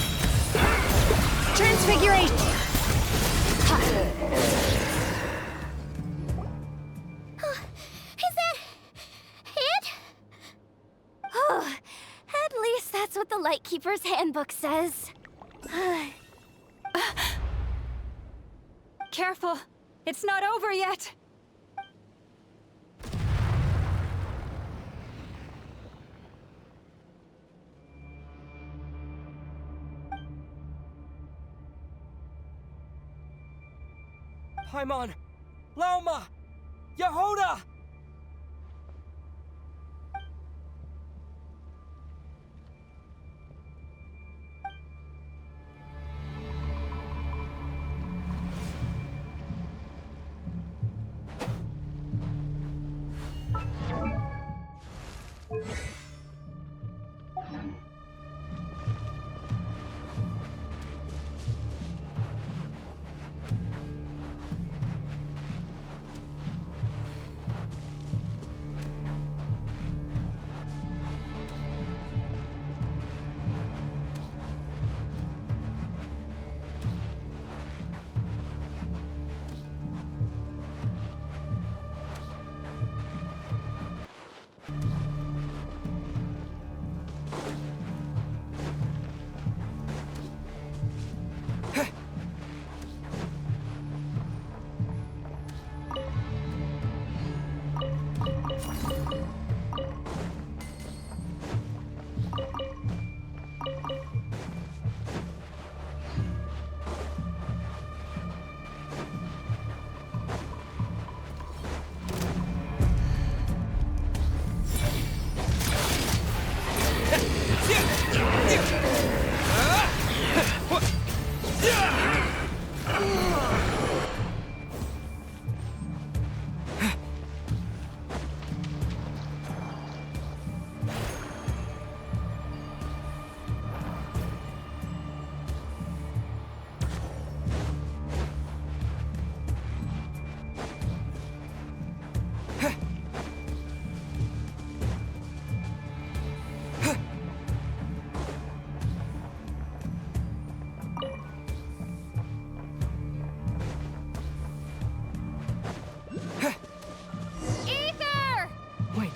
Transfiguration! Is that it? Oh, at least that's what the Lightkeeper's Handbook says. Careful! It's not over yet! Paimon! Lauma! Yehoda!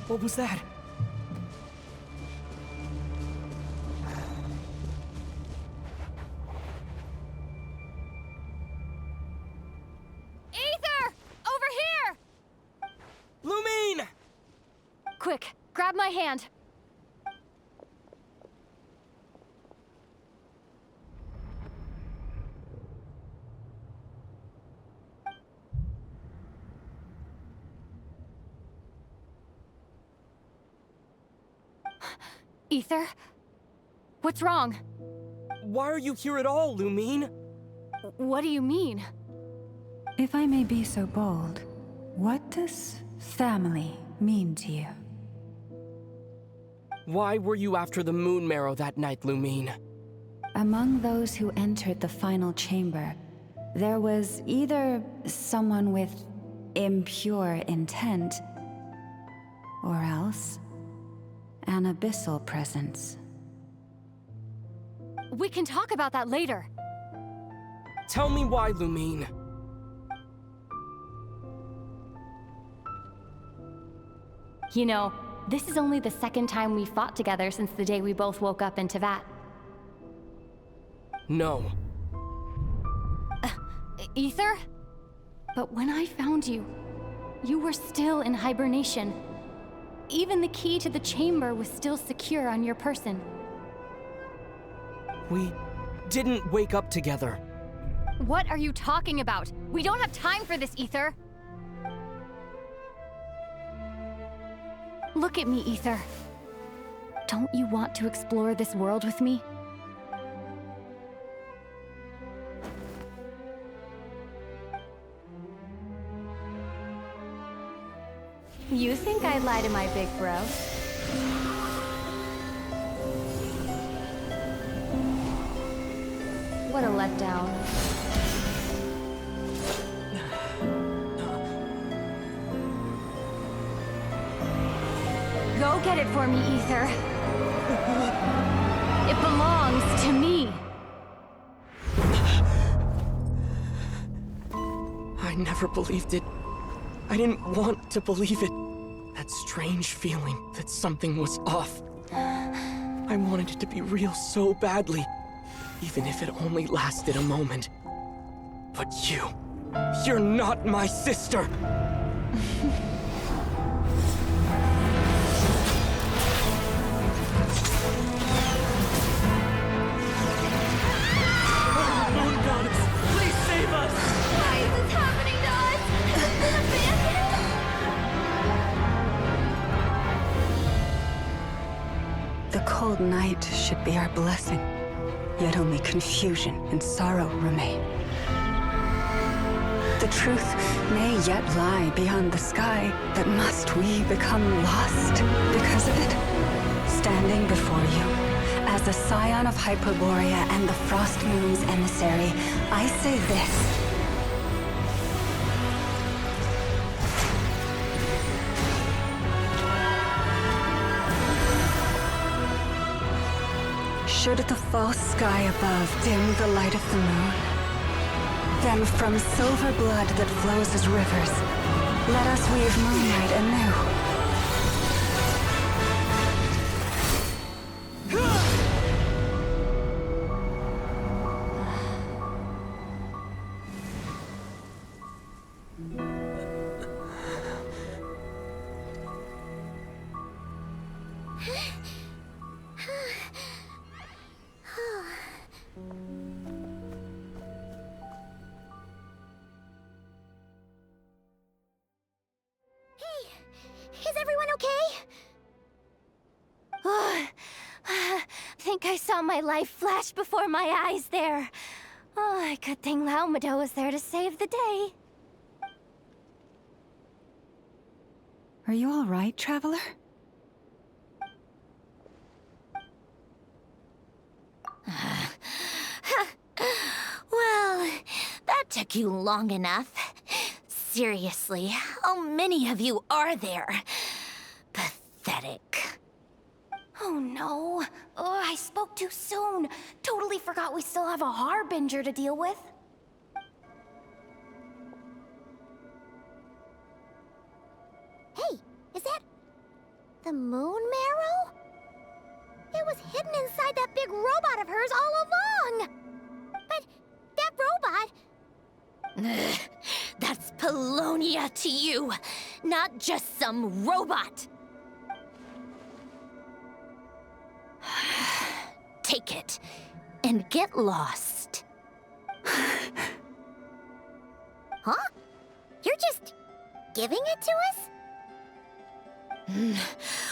What was that? Ether! Over here! Lumine! Quick, grab my hand. Ether? What's wrong? Why are you here at all, Lumine? What do you mean? If I may be so bold, what does family mean to you? Why were you after the moon marrow that night, Lumine? Among those who entered the final chamber, there was either someone with impure intent, or else an abyssal presence. We can talk about that later. Tell me why, Lumine. You know, this is only the second time we fought together since the day we both woke up in Tevat. No. Ether? But when I found you, you were still in hibernation. Even the key to the chamber was still secure on your person. We didn't wake up together. What are you talking about? We don't have time for this, Ether. Look at me, Ether. Don't you want to explore this world with me? You think I'd lie to my big bro? What a letdown. Go get it for me, Ether. It belongs to me. I never believed it. I didn't want to believe it. That strange feeling that something was off. I wanted it to be real so badly, even if it only lasted a moment. But you're not my sister! Moon goddess, please save us! Why is this happening to us? The cold night should be our blessing, yet only confusion and sorrow remain. The truth may yet lie beyond the sky, but must we become lost because of it? Standing before you, as a scion of Hyperborea and the Frost Moon's emissary, I say this. Should the false sky above dim the light of the moon, then from silver blood that flows as rivers, let us weave moonlight anew. Is everyone okay? Think I saw my life flash before my eyes there. Oh, good thing Laumado was there to save the day. Are you all right, traveler? Well, that took you long enough. Seriously, how many of you are there? Pathetic. Oh no. Oh, I spoke too soon. Totally forgot we still have a Harbinger to deal with. Hey, is that the moon marrow? It was hidden inside that big robot of hers all along. But that robot... That's Polonia to you, not just some robot. Take it and get lost. Huh? You're just giving it to us?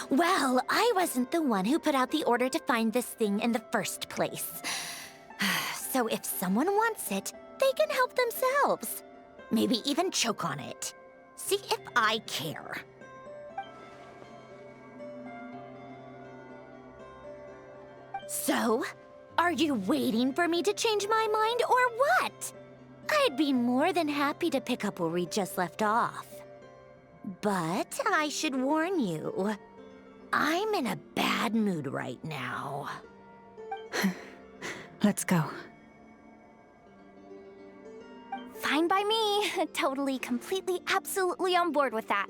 Well, I wasn't the one who put out the order to find this thing in the first place. So if someone wants it, they can help themselves. Maybe even choke on it. See if I care. So, are you waiting for me to change my mind or what? I'd be more than happy to pick up where we just left off. But I should warn you, I'm in a bad mood right now. Let's go. Fine by me. Totally, completely, absolutely on board with that.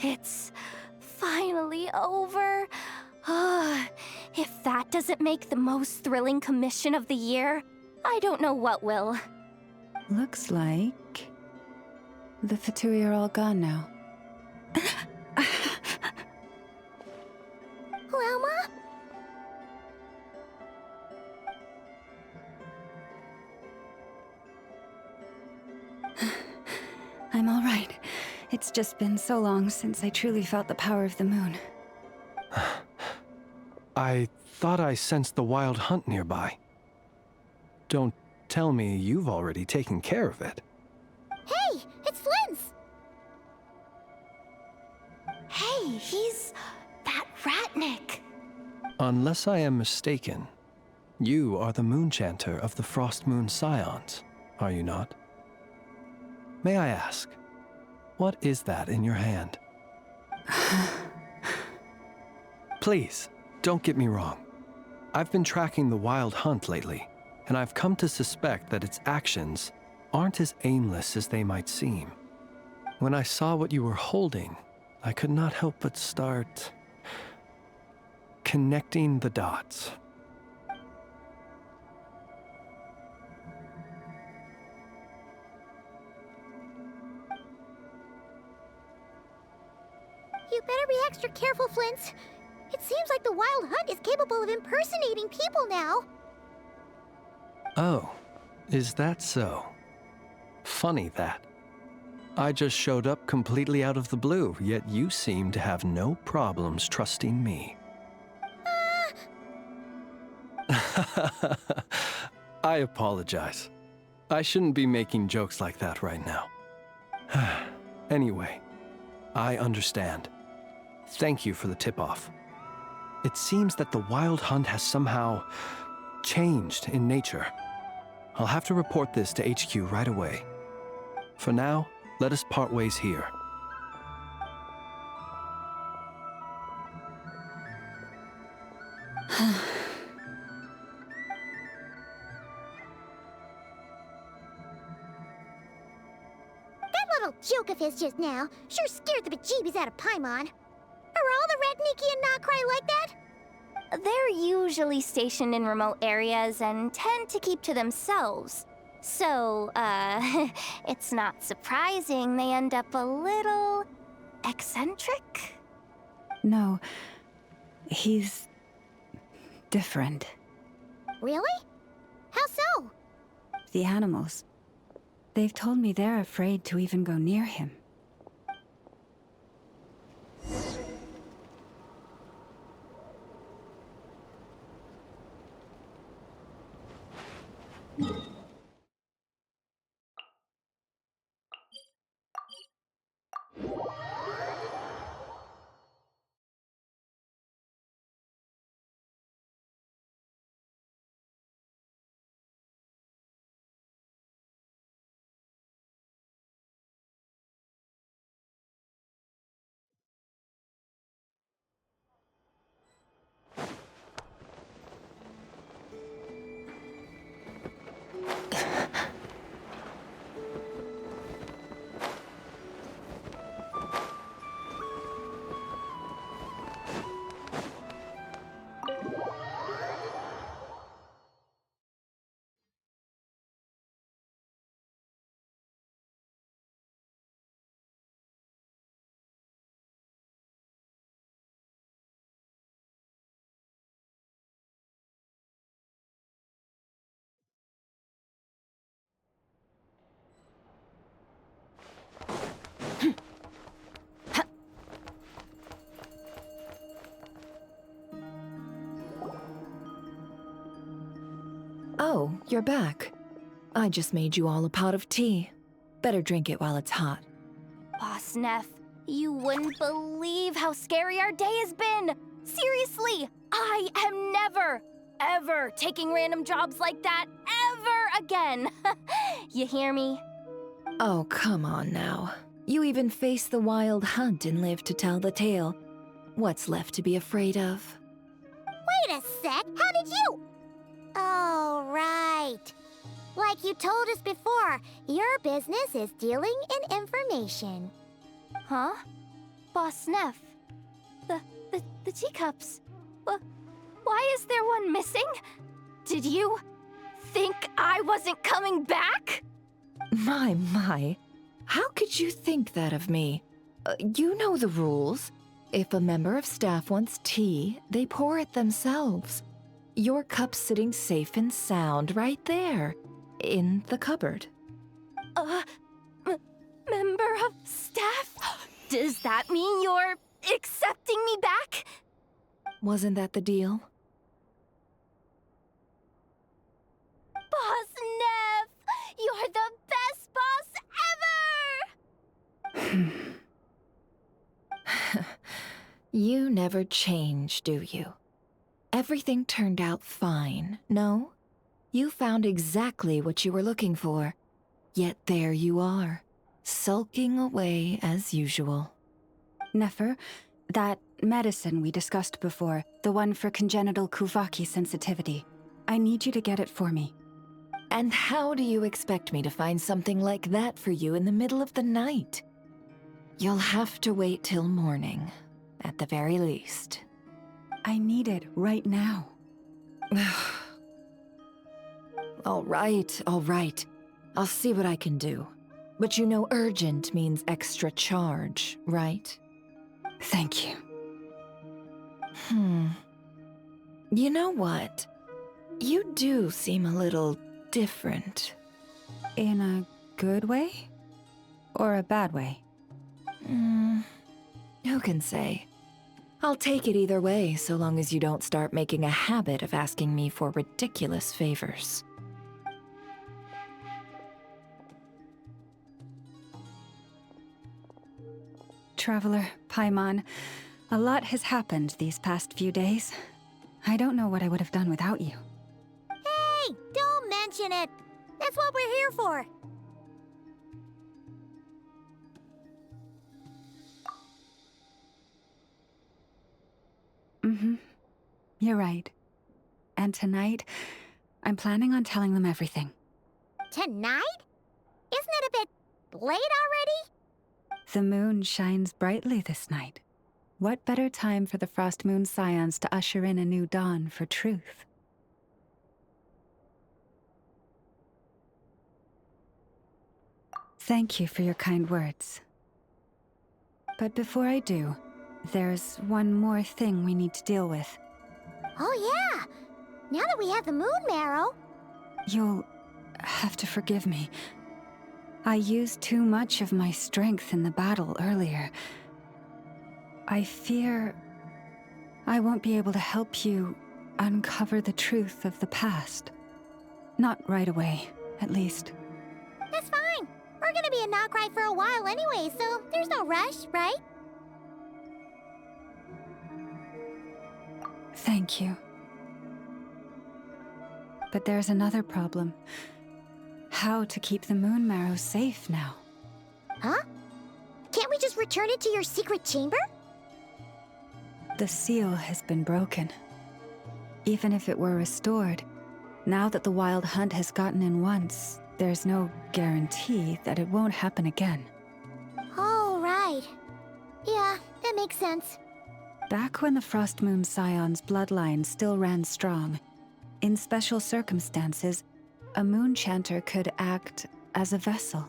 It's finally over. If that doesn't make the most thrilling commission of the year, I don't know what will. Looks like the Fatui are all gone now. Lelma? I'm all right. It's just been so long since I truly felt the power of the moon. I thought I sensed the wild hunt nearby. Don't tell me you've already taken care of it. Hey, it's Flint's! Hey, he's that Ratnik. Unless I am mistaken, you are the Moonchanter of the Frost Moon Scions, are you not? May I ask, what is that in your hand? Please, don't get me wrong. I've been tracking the wild hunt lately, and I've come to suspect that its actions aren't as aimless as they might seem. When I saw what you were holding, I could not help but start connecting the dots. You better be extra careful, Flint. It seems like the Wild Hunt is capable of impersonating people now. Oh, is that so? Funny that. I just showed up completely out of the blue, yet you seem to have no problems trusting me. I apologize. I shouldn't be making jokes like that right now. Anyway, I understand. Thank you for the tip-off. It seems that the Wild Hunt has somehow changed in nature. I'll have to report this to HQ right away. For now, let us part ways here. That little joke of his just now sure scared the bejeebies out of Paimon. Are all the Ratniki and Nokrai like that? They're usually stationed in remote areas and tend to keep to themselves. So, it's not surprising they end up a little eccentric? No, he's different. Really? How so? The animals. They've told me they're afraid to even go near him. you're back. I just made you all a pot of tea. Better drink it while it's hot. Boss Neff, you wouldn't believe how scary our day has been! Seriously, I am never, ever taking random jobs like that ever again! You hear me? Oh, come on now. You even faced the wild hunt and lived to tell the tale. What's left to be afraid of? Wait a sec, how did you? Oh, right. Like you told us before, your business is dealing in information. Huh? Boss Neff, the teacups. Why is there one missing? Did you think I wasn't coming back? My. How could you think that of me? You know the rules. If a member of staff wants tea, they pour it themselves. Your cup's sitting safe and sound right there, in the cupboard. Member of staff? Does that mean you're accepting me back? Wasn't that the deal? Boss Neff! You're the best boss ever! You never change, do you? Everything turned out fine, no? You found exactly what you were looking for. Yet there you are, sulking away as usual. Nefer, that medicine we discussed before, the one for congenital Kuvaki sensitivity, I need you to get it for me. And how do you expect me to find something like that for you in the middle of the night? You'll have to wait till morning, at the very least. I need it right now. All right. I'll see what I can do. But you know urgent means extra charge, right? Thank you. You know what? You do seem a little different. In a good way? Or a bad way? Who can say? I'll take it either way, so long as you don't start making a habit of asking me for ridiculous favors. Traveler, Paimon, a lot has happened these past few days. I don't know what I would have done without you. Hey, don't mention it. That's what we're here for. You're right. And tonight, I'm planning on telling them everything. Tonight? Isn't it a bit late already? The moon shines brightly this night. What better time for the Frost Moon Scions to usher in a new dawn for truth? Thank you for your kind words. But before I do, there's one more thing we need to deal with. Oh yeah! Now that we have the moon marrow... You'll have to forgive me. I used too much of my strength in the battle earlier. I fear I won't be able to help you uncover the truth of the past. Not right away, at least. That's fine. We're gonna be in Notcry for a while anyway, so there's no rush, right? Thank you. But there's another problem. How to keep the moon marrow safe now? Huh? Can't we just return it to your secret chamber? The seal has been broken. Even if it were restored, now that the wild hunt has gotten in once, there's no guarantee that it won't happen again. Oh, right. Yeah, that makes sense. Back when the Frost Moon Scion's bloodline still ran strong, in special circumstances, a moon chanter could act as a vessel,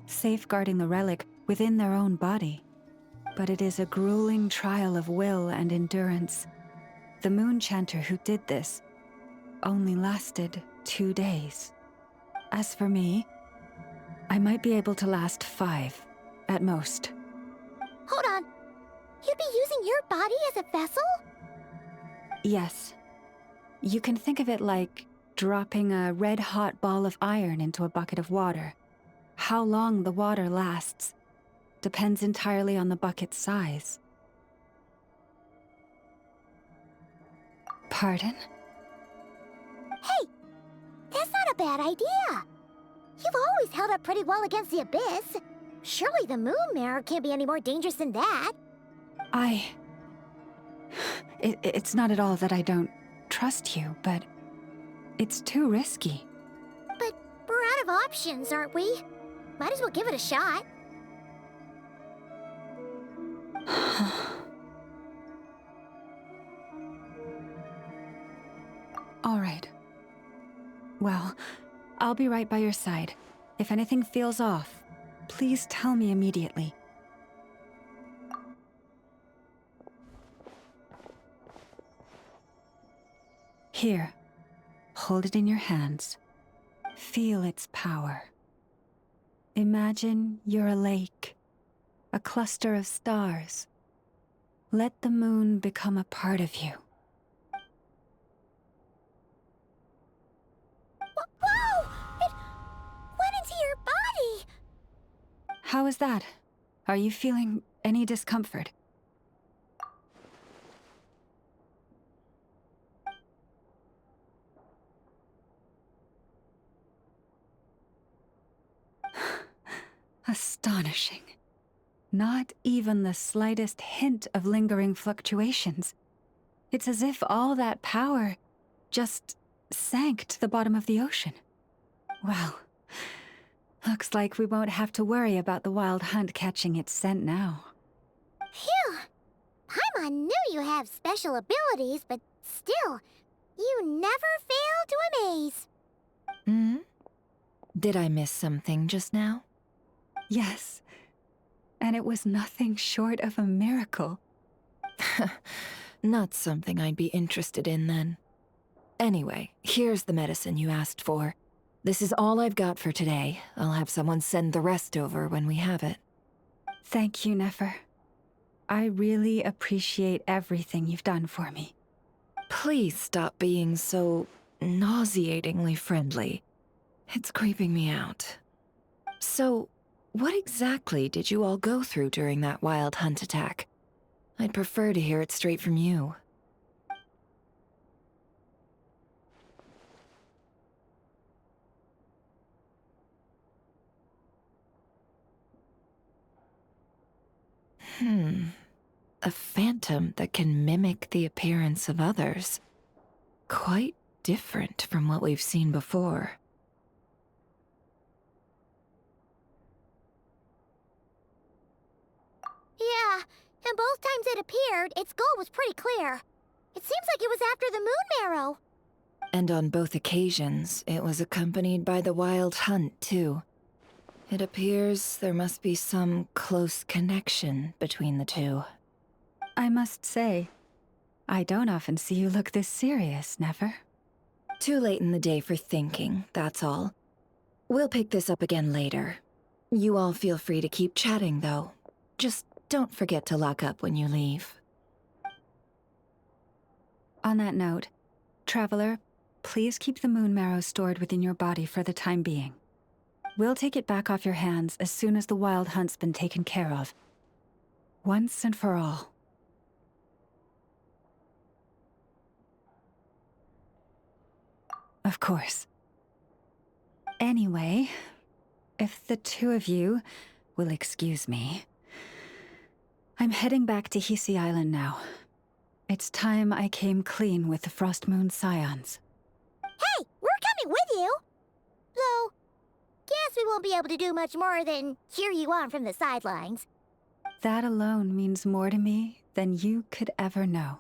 safeguarding the relic within their own body. But it is a grueling trial of will and endurance. The moon chanter who did this only lasted 2 days. As for me, I might be able to last 5, at most. Hold on. You'd be using your body as a vessel? Yes. You can think of it like dropping a red-hot ball of iron into a bucket of water. How long the water lasts depends entirely on the bucket's size. Pardon? Hey, that's not a bad idea. You've always held up pretty well against the abyss. Surely the moon mirror can't be any more dangerous than that. It's not at all that I don't trust you, but it's too risky. But we're out of options, aren't we? Might as well give it a shot. All right. Well, I'll be right by your side. If anything feels off, please tell me immediately. Here, hold it in your hands. Feel its power. Imagine you're a lake, a cluster of stars. Let the moon become a part of you. Whoa! It went into your body! How is that? Are you feeling any discomfort? Astonishing. Not even the slightest hint of lingering fluctuations. It's as if all that power just sank to the bottom of the ocean. Well, looks like we won't have to worry about the wild hunt catching its scent now. Phew! Paimon knew you have special abilities, but still, you never fail to amaze. Did I miss something just now? Yes, and it was nothing short of a miracle. Not something I'd be interested in then. Anyway, here's the medicine you asked for. This is all I've got for today. I'll have someone send the rest over when we have it. Thank you, Nefer. I really appreciate everything you've done for me. Please stop being so nauseatingly friendly. It's creeping me out. So, what exactly did you all go through during that wild hunt attack? I'd prefer to hear it straight from you. A phantom that can mimic the appearance of others. Quite different from what we've seen before. Yeah, and both times it appeared, its goal was pretty clear. It seems like it was after the moon marrow. And on both occasions, it was accompanied by the wild hunt, too. It appears there must be some close connection between the two. I must say, I don't often see you look this serious, Nefer. Too late in the day for thinking, that's all. We'll pick this up again later. You all feel free to keep chatting, though. Just don't forget to lock up when you leave. On that note, Traveler, please keep the moon marrow stored within your body for the time being. We'll take it back off your hands as soon as the wild hunt's been taken care of. Once and for all. Of course. Anyway, if the two of you will excuse me, I'm heading back to Hisi Island now. It's time I came clean with the Frost Moon Scions. Hey, we're coming with you! Though, guess we won't be able to do much more than cheer you on from the sidelines. That alone means more to me than you could ever know.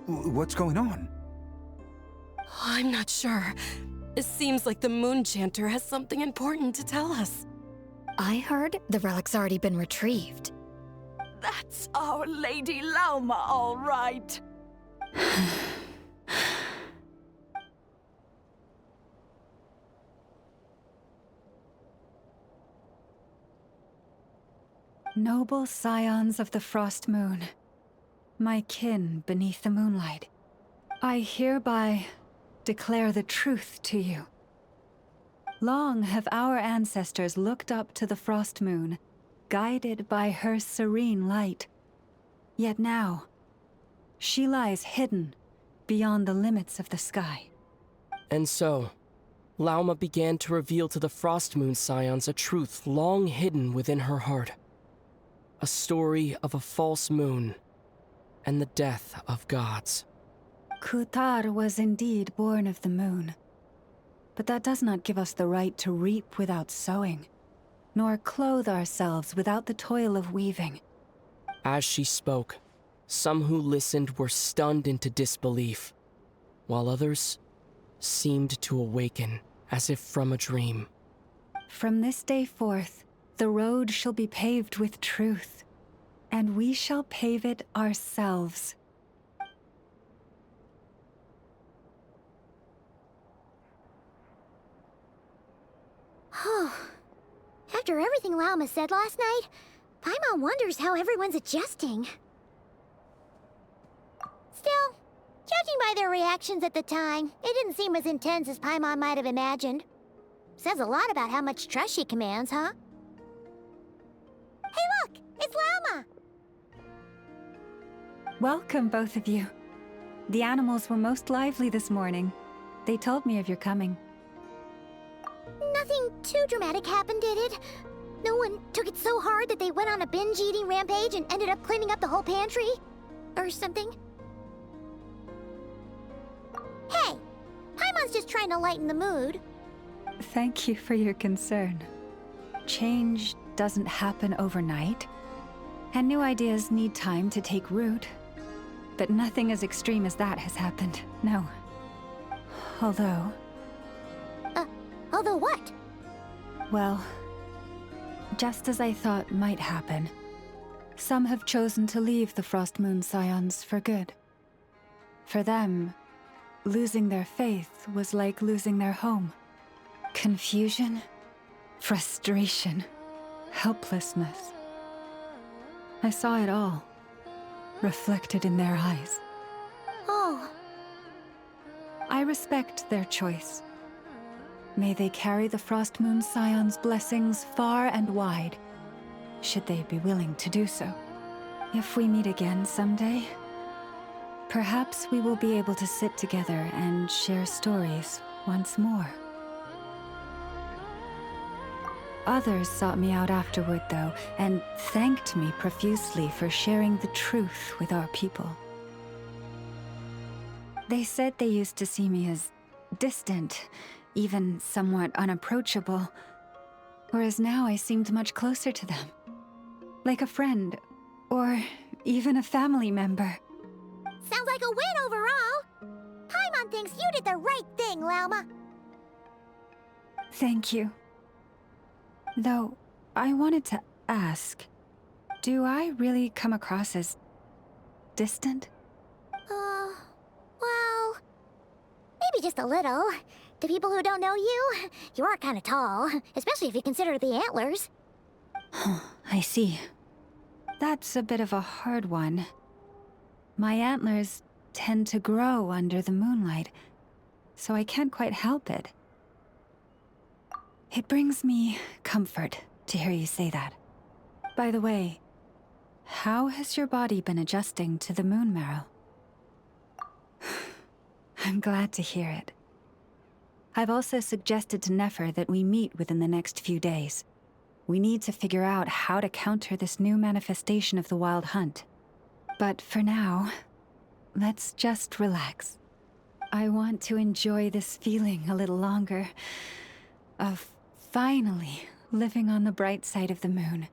What's going on? I'm not sure. It seems like the Moon Chanter has something important to tell us. I heard the relic's already been retrieved. That's our Lady Lauma, all right. Noble scions of the Frost Moon, my kin beneath the moonlight, I hereby declare the truth to you. Long have our ancestors looked up to the Frost Moon, guided by her serene light. Yet now, she lies hidden beyond the limits of the sky. And so, Lauma began to reveal to the Frost Moon Scions a truth long hidden within her heart. A story of a false moon and the death of gods. Kutar was indeed born of the moon. But that does not give us the right to reap without sowing, nor clothe ourselves without the toil of weaving. As she spoke, some who listened were stunned into disbelief, while others seemed to awaken as if from a dream. From this day forth, the road shall be paved with truth, and we shall pave it ourselves. After everything Lauma said last night, Paimon wonders how everyone's adjusting. Still, judging by their reactions at the time, it didn't seem as intense as Paimon might have imagined. Says a lot about how much trust she commands, huh? Hey look! It's Lauma! Welcome, both of you. The animals were most lively this morning. They told me of your coming. Nothing too dramatic happened, did it? No one took it so hard that they went on a binge-eating rampage and ended up cleaning up the whole pantry? Or something? Hey! Paimon's just trying to lighten the mood. Thank you for your concern. Change doesn't happen overnight, and new ideas need time to take root. But nothing as extreme as that has happened, no. Although... Although what? Well, just as I thought might happen, some have chosen to leave the Frost Moon Scions for good. For them, losing their faith was like losing their home. Confusion, frustration, helplessness. I saw it all, reflected in their eyes. Oh. I respect their choice. May they carry the Frost Moon Scion's blessings far and wide, should they be willing to do so. If we meet again someday, perhaps we will be able to sit together and share stories once more. Others sought me out afterward, though, and thanked me profusely for sharing the truth with our people. They said they used to see me as distant, even somewhat unapproachable, whereas now I seemed much closer to them. Like a friend, or even a family member. Sounds like a win overall! Paimon thinks you did the right thing, Lauma. Thank you. Though, I wanted to ask, do I really come across as distant? Well, maybe just a little. To people who don't know you, you are kind of tall, especially if you consider the antlers. I see. That's a bit of a hard one. My antlers tend to grow under the moonlight, so I can't quite help it. It brings me comfort to hear you say that. By the way, how has your body been adjusting to the moon marrow? I'm glad to hear it. I've also suggested to Nefer that we meet within the next few days. We need to figure out how to counter this new manifestation of the Wild Hunt. But for now, let's just relax. I want to enjoy this feeling a little longer, of finally living on the bright side of the moon.